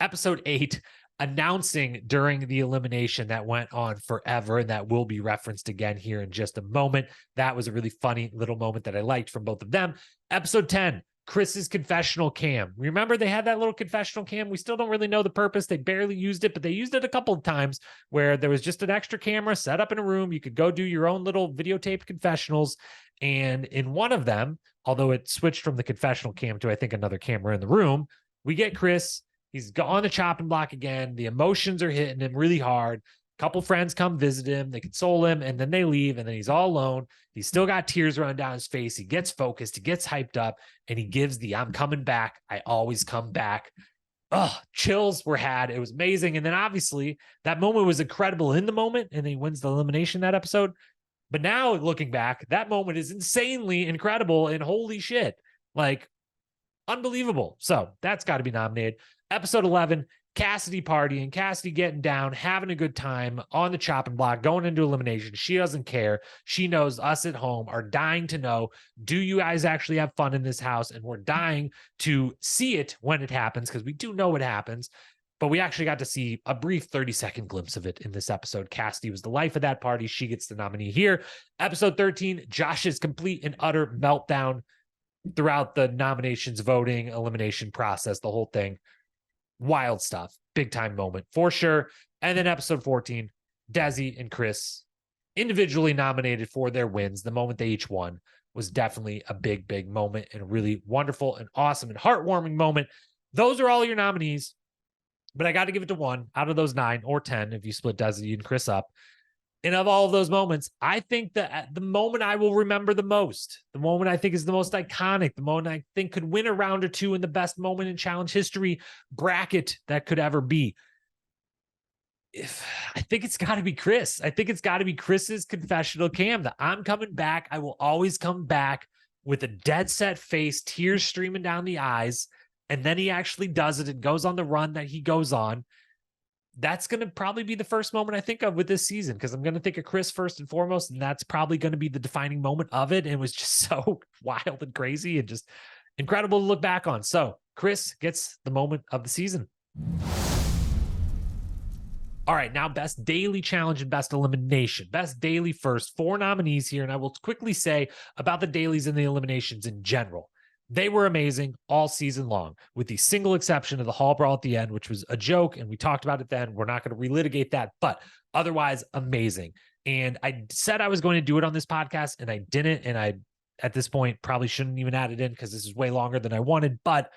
A: episode 8, announcing during the elimination that went on forever and that will be referenced again here in just a moment. That was a really funny little moment that I liked from both of them. Episode 10, Chris's confessional cam. Remember they had that little confessional cam? We still don't really know the purpose. They barely used it, but they used it a couple of times where there was just an extra camera set up in a room. You could go do your own little videotaped confessionals. And in one of them, although it switched from the confessional cam to, I think, another camera in the room, we get Chris. He's on the chopping block again. The emotions are hitting him really hard. Couple friends come visit him. They console him, and then they leave, and then he's all alone. He's still got tears running down his face. He gets focused. He gets hyped up, and he gives the I'm coming back. I always come back. Oh, chills were had. It was amazing. And then obviously that moment was incredible in the moment, and he wins the elimination that episode. But now looking back, that moment is insanely incredible and holy shit, like unbelievable. So that's got to be nominated. Episode 11, Cassidy partying, Cassidy getting down, having a good time on the chopping block, going into elimination. She doesn't care. She knows us at home are dying to know, do you guys actually have fun in this house? And we're dying to see it when it happens because we do know it happens. But we actually got to see a brief 30-second glimpse of it in this episode. Cassidy was the life of that party. She gets the nominee here. Episode 13, Josh's complete and utter meltdown throughout the nominations, voting, elimination process, the whole thing. Wild stuff. Big time moment for sure. And then episode 14, Desi and Chris individually nominated for their wins. The moment they each won was definitely a big, big moment and a really wonderful and awesome and heartwarming moment. Those are all your nominees. But I got to give it to one out of those 9 or 10 if you split Desi and Chris up. And of all of those moments, I think that the moment I will remember the most, the moment I think is the most iconic, the moment I think could win a round or two in the best moment in challenge history bracket that could ever be. I think it's got to be Chris. I think it's got to be Chris's confessional cam that I'm coming back. I will always come back with a dead set face, tears streaming down the eyes. And then he actually does it and goes on the run that he goes on. That's going to probably be the first moment I think of with this season because I'm going to think of Chris first and foremost, and that's probably going to be the defining moment of it. And it was just so wild and crazy and just incredible to look back on. So Chris gets the moment of the season. All right, now best daily challenge and best elimination. Best daily first, 4 nominees here. And I will quickly say about the dailies and the eliminations in general. They were amazing all season long, with the single exception of the hall brawl at the end, which was a joke, and we talked about it then. We're not going to relitigate that, but otherwise amazing. And I said I was going to do it on this podcast, and I didn't, and I, at this point, probably shouldn't even add it in because this is way longer than I wanted, but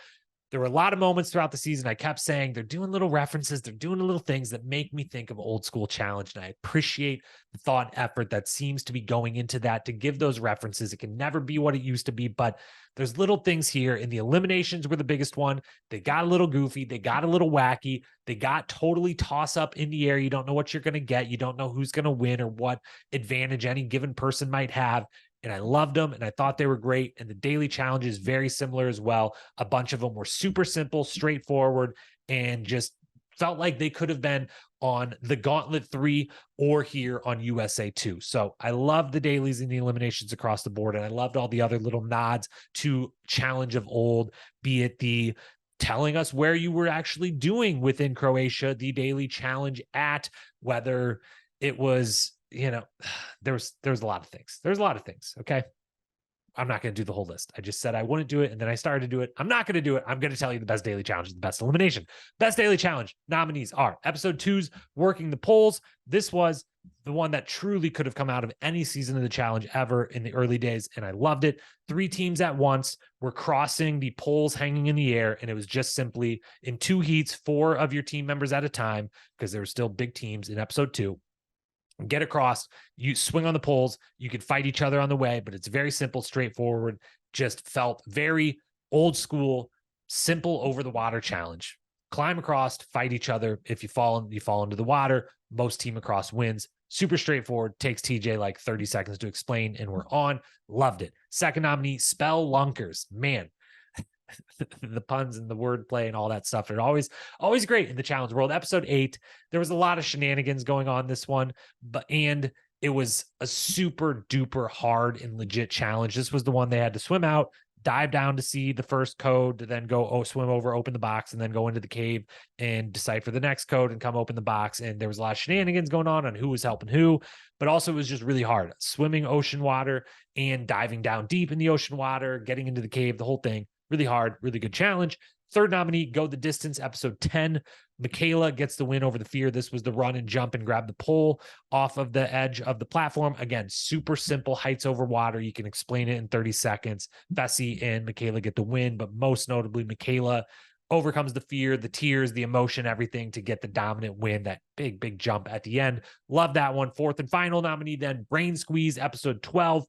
A: There were a lot of moments throughout the season I kept saying they're doing little references, they're doing little things that make me think of old school challenge. And I appreciate the thought and effort that seems to be going into that to give those references. It can never be what it used to be, but there's little things here. And the eliminations were the biggest one. They got a little goofy, they got a little wacky, they got totally toss up in the air. You don't know what you're going to get. You don't know who's going to win or what advantage any given person might have. And I loved them and I thought they were great. And the daily challenge is very similar as well. A bunch of them were super simple, straightforward, and just felt like they could have been on the Gauntlet 3 or here on USA 2. So I loved the dailies and the eliminations across the board. And I loved all the other little nods to challenge of old, be it the telling us where you were actually doing within Croatia, the daily challenge at, whether it was, there's a lot of things. There's a lot of things. Okay. I'm not going to do the whole list. I just said I wouldn't do it. And then I started to do it. I'm not going to do it. I'm going to tell you the best daily challenge, the best elimination. Best daily challenge nominees are episode 2's Working the Polls. This was the one that truly could have come out of any season of the challenge ever in the early days. And I loved it. 3 teams at once were crossing the poles hanging in the air. And it was just simply in 2 heats, 4 of your team members at a time, because there were still big teams in episode 2. Get across, you swing on the poles, you could fight each other on the way, but it's very simple, straightforward, just felt very old school, simple over the water challenge. Climb across, fight each other. If you fall into the water, most team across wins. Super straightforward, takes TJ like 30 seconds to explain, and we're on. Loved it. Second nominee, Spell Lunkers. Man, the puns and the wordplay and all that stuff are always great in the challenge world. Episode 8, there was a lot of shenanigans going on this one, and it was a super duper hard and legit challenge. This was the one they had to swim out, dive down to see the first code, to then go swim over, open the box, and then go into the cave and decipher the next code and come open the box. And there was a lot of shenanigans going on who was helping who, but also it was just really hard. Swimming ocean water and diving down deep in the ocean water, getting into the cave, the whole thing. Really hard, really good challenge. Third nominee, Go the Distance, episode 10. Michaela gets the win over the fear. This was the run and jump and grab the pole off of the edge of the platform. Again, super simple, heights over water. You can explain it in 30 seconds. Fessy and Michaela get the win, but most notably, Michaela overcomes the fear, the tears, the emotion, everything to get the dominant win, that big jump at the end. Love that one. Fourth and final nominee then, Brain Squeeze, episode 12.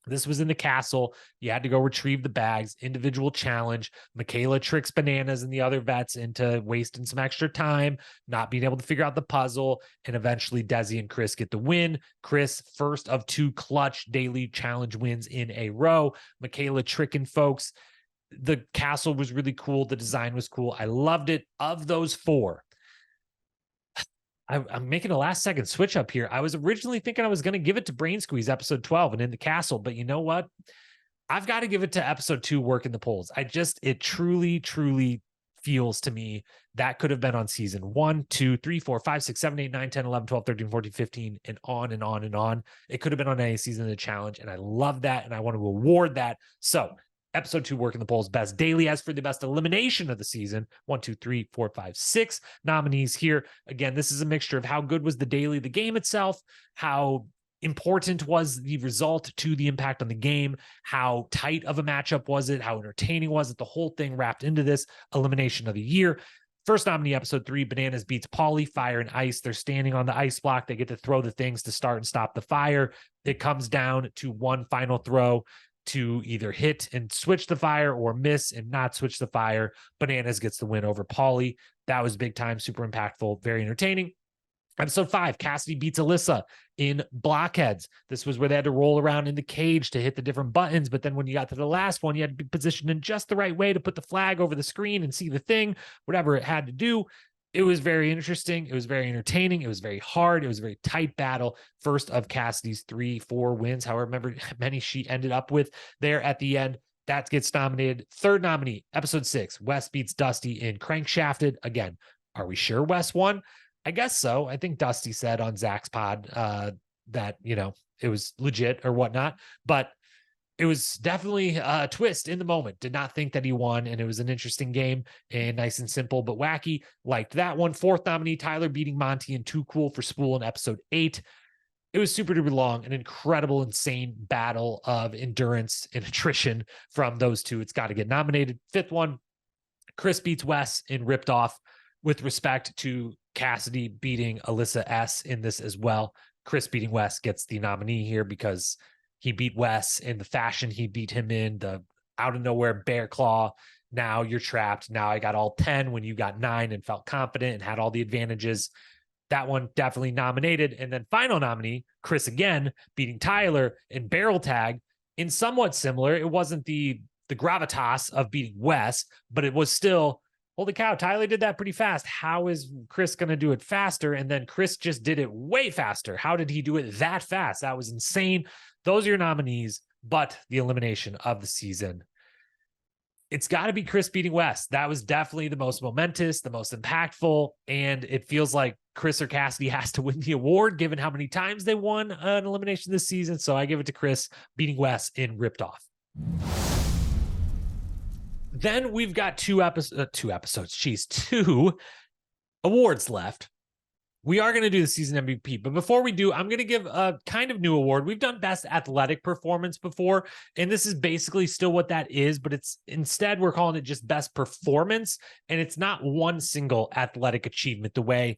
A: This was in the castle. You had to go retrieve the bags, individual challenge. Michaela tricks Bananas and the other vets into wasting some extra time, not being able to figure out the puzzle. And eventually Desi and Chris get the win. Chris, first of 2 clutch daily challenge wins in a row. Michaela tricking folks. The castle was really cool. The design was cool. I loved it. Of those 4, I'm making a last second switch up here. I was originally thinking I was going to give it to Brain Squeeze episode 12 and in the castle, but you know what? I've got to give it to episode 2, Working the Polls. It truly feels to me that could have been on season 1, 2, 3, 4, 5, 6, 7, 8, 9, 10, 11, 12, 13, 14, 15, and on and on and on. It could have been on any season of the challenge, and I love that, and I want to award that. So episode 2, Working the Polls, best daily. As for the best elimination of the season, 1, 2, 3, 4, 5, 6 nominees here. Again, this is a mixture of how good was the daily, the game itself, how important was the result to the impact on the game, how tight of a matchup was it, how entertaining was it, the whole thing wrapped into this elimination of the year. First nominee, episode 3, Bananas beats Polly, Fire and Ice. They're standing on the ice block. They get to throw the things to start and stop the fire. It comes down to one final throw to either hit and switch the fire or miss and not switch the fire. Bananas gets the win over Polly. That was big time, super impactful, very entertaining. Episode 5, Cassidy beats Alyssa in Blockheads. This was where they had to roll around in the cage to hit the different buttons. But then when you got to the last one, you had to be positioned in just the right way to put the flag over the screen and see the thing, whatever it had to do. It was very interesting. It was very entertaining. It was very hard. It was a very tight battle. First of Cassidy's 3-4 wins, however many she ended up with there at the end. That gets nominated. Third nominee, episode 6, Wes beats Dusty in Crankshafted. Again, are we sure Wes won? I guess so. I think Dusty said on Zach's pod that, it was legit or whatnot, but it was definitely a twist in the moment. Did not think that he won, and it was an interesting game and nice and simple, but wacky. Liked that one. Fourth nominee, Tyler beating Monty in Too Cool for Spool in episode 8. It was super duper long, an incredible, insane battle of endurance and attrition from those two. It's got to get nominated. Fifth one, Chris beats Wes in Ripped Off. With respect to Cassidy beating Alyssa S in this as well, Chris beating Wes gets the nominee here because he beat Wes in the fashion he beat him in, the out of nowhere bear claw. Now you're trapped. Now I got all 10 when you got 9 and felt confident and had all the advantages. That one definitely nominated. And then final nominee, Chris again, beating Tyler in barrel tag in somewhat similar. It wasn't the gravitas of beating Wes, but it was still, holy cow, Tyler did that pretty fast. How is Chris going to do it faster? And then Chris just did it way faster. How did he do it that fast? That was insane. Those are your nominees, but the elimination of the season, it's got to be Chris beating Wes. That was definitely the most momentous, the most impactful, and it feels like Chris or Cassidy has to win the award given how many times they won an elimination this season. So I give it to Chris beating Wes in Ripped Off. Then we've got two awards left. We are going to do the season MVP, but before we do, I'm going to give a kind of new award. We've done best athletic performance before, and this is basically still what that is, but it's instead we're calling it just best performance, and it's not one single athletic achievement the way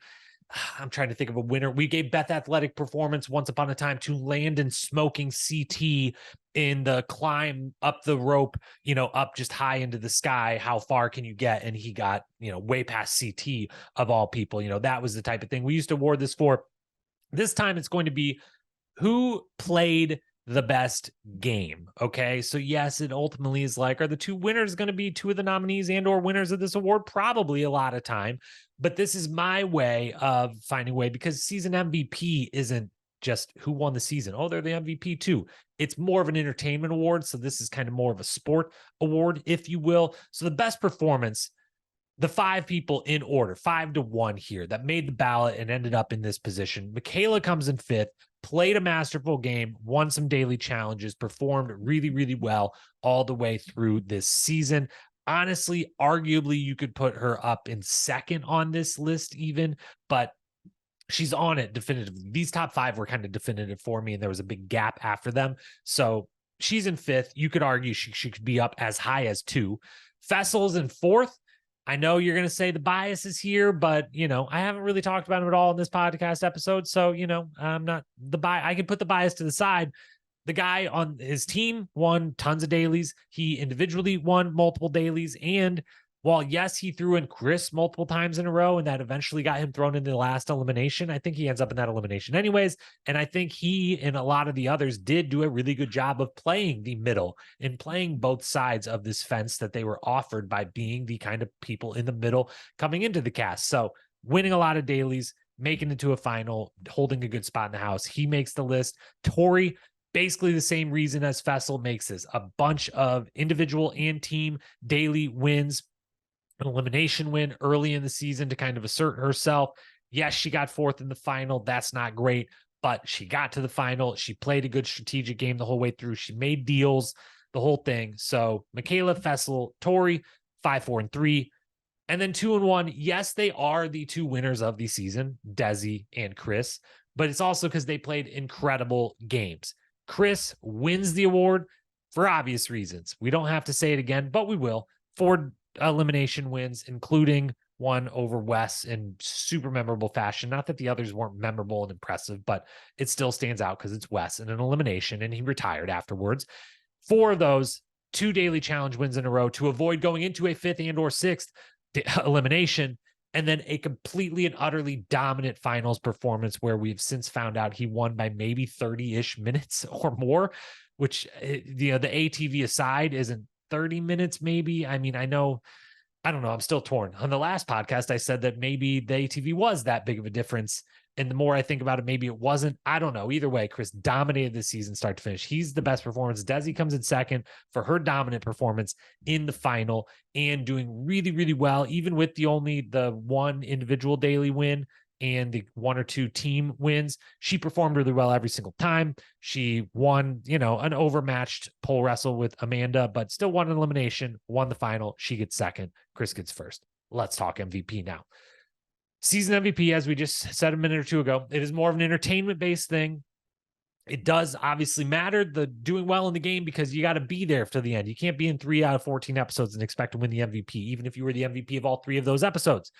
A: I'm trying to think of a winner. We gave Beth athletic performance once upon a time to Landon smoking CT in the climb up the rope, up just high into the sky. How far can you get? And he got, way past CT of all people. That was the type of thing we used to award this for. This time it's going to be who played the best game. Okay. So yes, it ultimately is like, are the two winners going to be two of the nominees and or winners of this award? Probably a lot of time, but this is my way of finding a way, because season MVP isn't just who won the season. Oh, they're the MVP too. It's more of an entertainment award. So this is kind of more of a sport award, if you will. So the best performance, the 5 people in order, 5-1 here that made the ballot and ended up in this position. Michaela comes in 5th, played a masterful game, won some daily challenges, performed really, really well all the way through this season. Honestly, arguably, you could put her up in 2nd on this list even, but she's on it definitively. These top 5 were kind of definitive for me, and there was a big gap after them. So she's in 5th. You could argue she could be up as high as 2. Fessel's in 4th. I know you're going to say the bias is here, but, I haven't really talked about him at all in this podcast episode. So, I'm not I can put the bias to the side. The guy on his team won tons of dailies. He individually won multiple dailies. And while, yes, he threw in Chris multiple times in a row, and that eventually got him thrown into the last elimination, I think he ends up in that elimination anyways. And I think he and a lot of the others did do a really good job of playing the middle and playing both sides of this fence that they were offered by being the kind of people in the middle coming into the cast. So winning a lot of dailies, making it to a final, holding a good spot in the house. He makes the list. Tori, basically the same reason as Fessel, makes this a bunch of individual and team daily wins. An elimination win early in the season to kind of assert herself. Yes, she got 4th in the final. That's not great, but she got to the final. She played a good strategic game the whole way through. She made deals, the whole thing. So Michaela, Fessel, Tori, 5, 4, and 3. And then 2 and 1. Yes, they are the 2 winners of the season, Desi and Chris, but it's also because they played incredible games. Chris wins the award for obvious reasons. We don't have to say it again, but we will. 4 elimination wins, including one over Wes in super memorable fashion. Not that the others weren't memorable and impressive, but it still stands out because it's Wes in an elimination, and he retired afterwards. 4 of those, 2 daily challenge wins in a row to avoid going into a 5th and or 6th elimination, and then a completely and utterly dominant finals performance where we've since found out he won by maybe 30-ish minutes or more, which, the ATV aside, isn't 30 minutes maybe. I mean, I don't know. I'm still torn. On the last podcast, I said that maybe the ATV was that big of a difference. And the more I think about it, maybe it wasn't. I don't know. Either way, Chris dominated this season start to finish. He's the best performance. Desi comes in 2nd for her dominant performance in the final and doing really, really well, even with the 1 individual daily win and the 1 or 2 team wins. She performed really well every single time. She won, an overmatched pole wrestle with Amanda, but still won an elimination, won the final. She gets 2nd. Chris gets 1st. Let's talk MVP now. Season MVP, as we just said a minute or 2 ago, it is more of an entertainment-based thing. It does obviously matter, the doing well in the game, because you got to be there to the end. You can't be in 3 out of 14 episodes and expect to win the MVP, even if you were the MVP of all 3 of those episodes.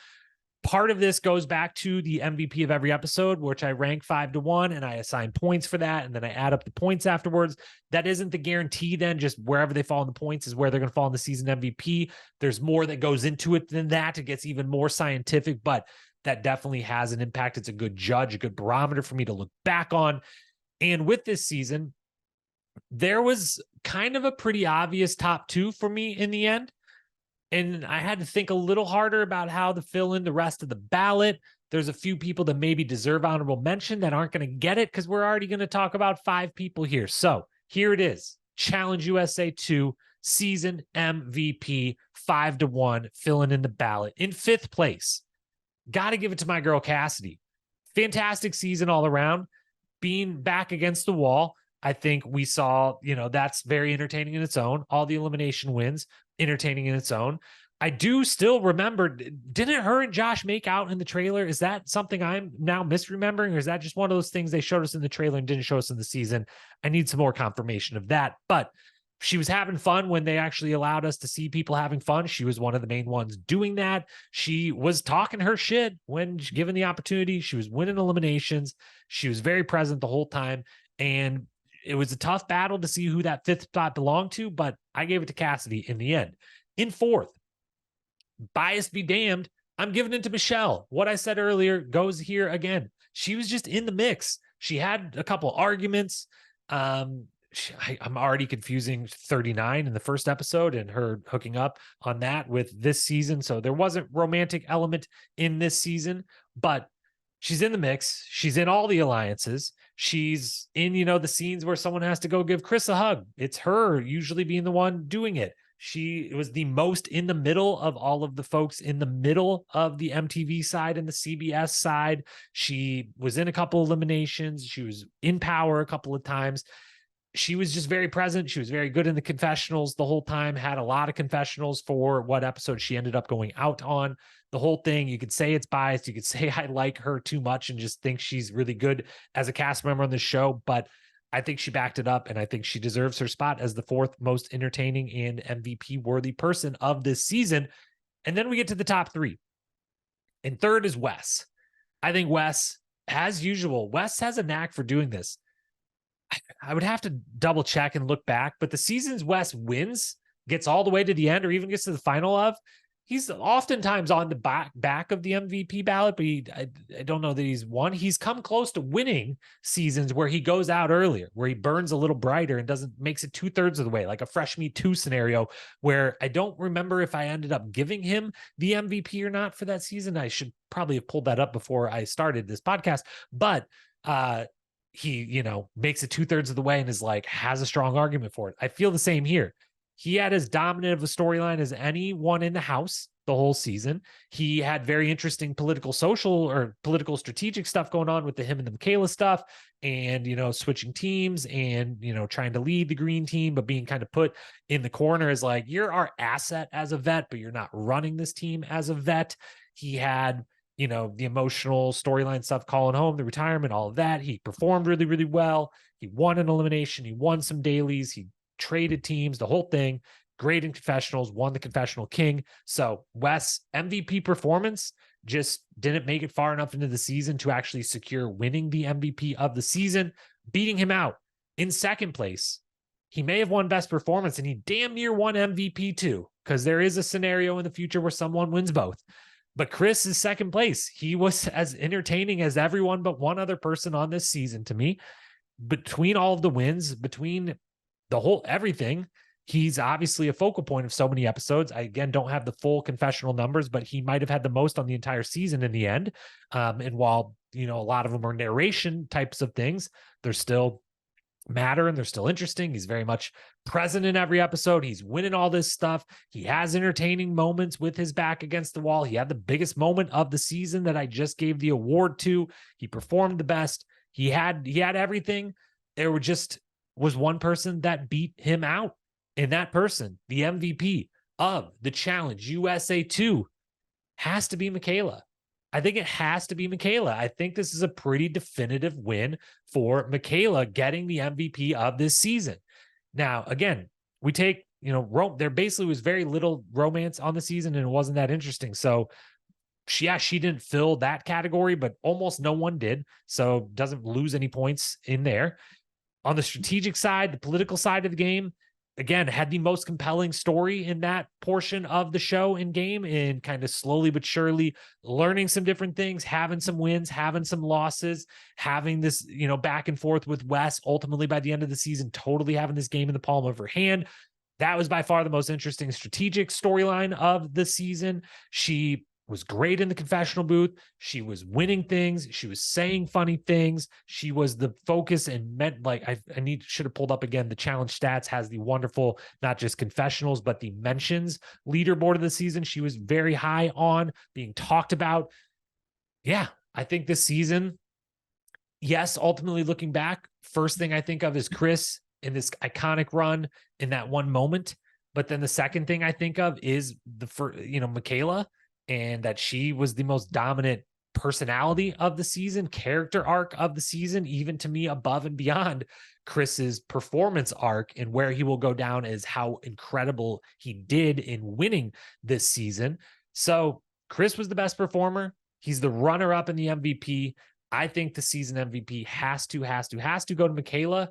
A: Part of this goes back to the MVP of every episode, which I rank 5 to 1, and I assign points for that, and then I add up the points afterwards. That isn't the guarantee then, just wherever they fall in the points is where they're going to fall in the season MVP. There's more that goes into it than that. It gets even more scientific, but that definitely has an impact. It's a good judge, a good barometer for me to look back on. And with this season, there was kind of a pretty obvious top 2 for me in the end. And I had to think a little harder about how to fill in the rest of the ballot. There's a few people that maybe deserve honorable mention that aren't going to get it because we're already going to talk about 5 people here. So here it is. Challenge USA 2 season MVP, 5 to 1, filling in the ballot. In 5th place, got to give it to my girl Cassidy. Fantastic season all around. Being back against the wall, I think we saw, that's very entertaining in its own. All the elimination wins, entertaining in its own. I do still remember, didn't her and Josh make out in the trailer? Is that something I'm now misremembering, or is that just one of those things they showed us in the trailer and didn't show us in the season? I need some more confirmation of that. But she was having fun when they actually allowed us to see people having fun. She was one of the main ones doing that. She was talking her shit when given the opportunity. She was winning eliminations. She was very present the whole time. And it was a tough battle to see who that 5th spot belonged to, but I gave it to Cassidy in the end. In 4th, bias be damned, I'm giving it to Michele. What I said earlier goes here again. She was just in the mix. She had a couple arguments. I'm already confusing 39 in the first episode and her hooking up on that with this season. So there wasn't romantic element in this season, but she's in the mix. She's in all the alliances. She's in, the scenes where someone has to go give Chris a hug. It's her usually being the one doing it. She was the most in the middle of all of the folks in the middle of the MTV side and the CBS side. She was in a couple eliminations. She was in power a couple of times. She was just very present. She was very good in the confessionals the whole time, had a lot of confessionals for what episode she ended up going out on. The whole thing, you could say it's biased. You could say I like her too much and just think she's really good as a cast member on the show, but I think she backed it up, and I think she deserves her spot as the 4th most entertaining and MVP worthy person of this season. And then we get to the top 3. And 3rd is Wes. I think Wes, as usual, Wes has a knack for doing this. I would have to double check and look back, but the seasons Wes wins, gets all the way to the end, or even gets to the final of, he's oftentimes on the back of the MVP ballot, but I don't know that he's won. He's come close to winning seasons where he goes out earlier, where he burns a little brighter and makes it 2/3 of the way, like a Fresh Meat 2 scenario, where I don't remember if I ended up giving him the MVP or not for that season. I should probably have pulled that up before I started this podcast, but he, makes it 2/3 of the way and is like, has a strong argument for it. I feel the same here. He had as dominant of a storyline as anyone in the house the whole season. He had very interesting political, social, or political strategic stuff going on with him and the Michaela stuff, and, switching teams and, trying to lead the green team, but being kind of put in the corner as like, you're our asset as a vet, but you're not running this team as a vet. He had, the emotional storyline stuff, calling home the retirement, all of that. He performed really, really well. He won an elimination. He won some dailies. He traded teams, the whole thing. Great in confessionals, won the confessional king. So Wes, MVP performance, just didn't make it far enough into the season to actually secure winning the MVP of the season, beating him out in 2nd place. He may have won best performance, and he damn near won MVP too, because there is a scenario in the future where someone wins both. But Chris is 2nd place. He was as entertaining as everyone but one other person on this season to me. Between all of the wins, between the whole everything, he's obviously a focal point of so many episodes. I, again, don't have the full confessional numbers, but he might have had the most on the entire season in the end. And while, a lot of them are narration types of things, they're still matter and they're still interesting. He's very much present in every episode. He's winning all this stuff. He has entertaining moments with his back against the wall. He had the biggest moment of the season that I just gave the award to. He performed the best. He had everything. There was one person that beat him out, and that person, the MVP of the Challenge USA 2, has to be Michaela. I think it has to be Michaela. I think this is a pretty definitive win for Michaela getting the MVP of this season. Now, again, we take, there basically was very little romance on the season and it wasn't that interesting. So she didn't fill that category, but almost no one did. So doesn't lose any points in there. On the strategic side, the political side of the game, again, had the most compelling story in that portion of the show and game, and kind of slowly but surely learning some different things, having some wins, having some losses, having this, back and forth with Wes, ultimately by the end of the season, totally having this game in the palm of her hand. That was by far the most interesting strategic storyline of the season. She was great in the confessional booth. She was winning things. She was saying funny things. She was the focus and meant should have pulled up again. The challenge stats has the wonderful, not just confessionals, but the mentions leaderboard of the season. She was very high on being talked about. Yeah, I think this season, yes, ultimately looking back, first thing I think of is Chris in this iconic run in that one moment. But then the second thing I think of is Michaela, and that she was the most dominant personality of the season, character arc of the season, even to me above and beyond Chris's performance arc, and where he will go down as how incredible he did in winning this season. So Chris was the best performer. He's the runner-up in the MVP. I think the season MVP has to go to Michaela.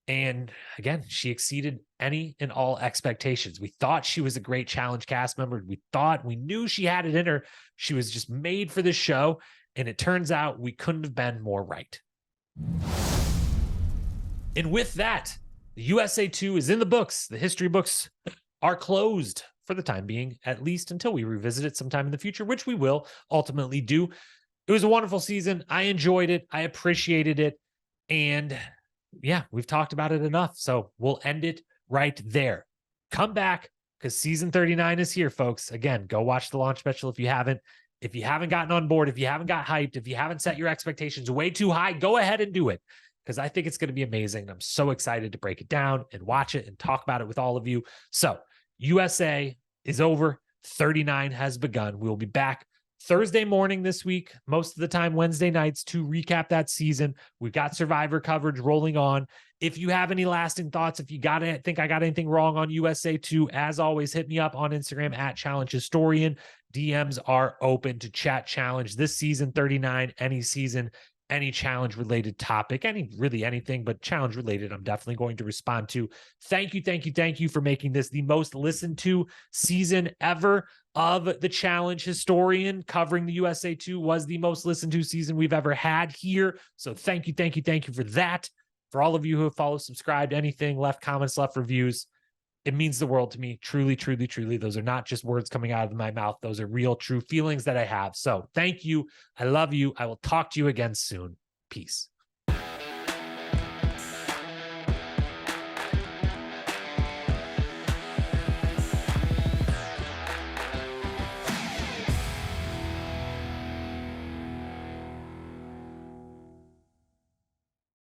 A: And again, she exceeded any and all expectations. We thought she was a great challenge cast member. We knew she had it in her. She was just made for this show. And it turns out we couldn't have been more right. And with that, the USA 2 is in the books. The history books are closed for the time being, at least until we revisit it sometime in the future, which we will ultimately do. It was a wonderful season. I enjoyed it. I appreciated it. And yeah, we've talked about it enough. So we'll end it right there. Come back because season 39 is here, folks. Again, go watch the launch special if you haven't. If you haven't gotten on board, if you haven't got hyped, if you haven't set your expectations way too high, go ahead and do it because I think it's going to be amazing. I'm so excited to break it down and watch it and talk about it with all of you. So USA is over. 39 has begun. We will be back Thursday morning this week, most of the time Wednesday nights, to recap that season. We've got Survivor coverage rolling on. If you have any lasting thoughts, if you think I got anything wrong on USA 2, as always, hit me up on Instagram at Challenge Historian. DMs are open to chat challenge this season 39, any season, any challenge related topic, anything, but challenge related, I'm definitely going to respond to. Thank you for making this the most listened to season ever of the Challenge Historian. Covering the USA 2 was the most listened to season we've ever had here. So thank you for that. For all of you who have followed, subscribed, anything, left comments, left reviews, it means the world to me. Truly. Those are not just words coming out of my mouth. Those are real, true feelings that I have. So thank you. I love you. I will talk to you again soon. Peace.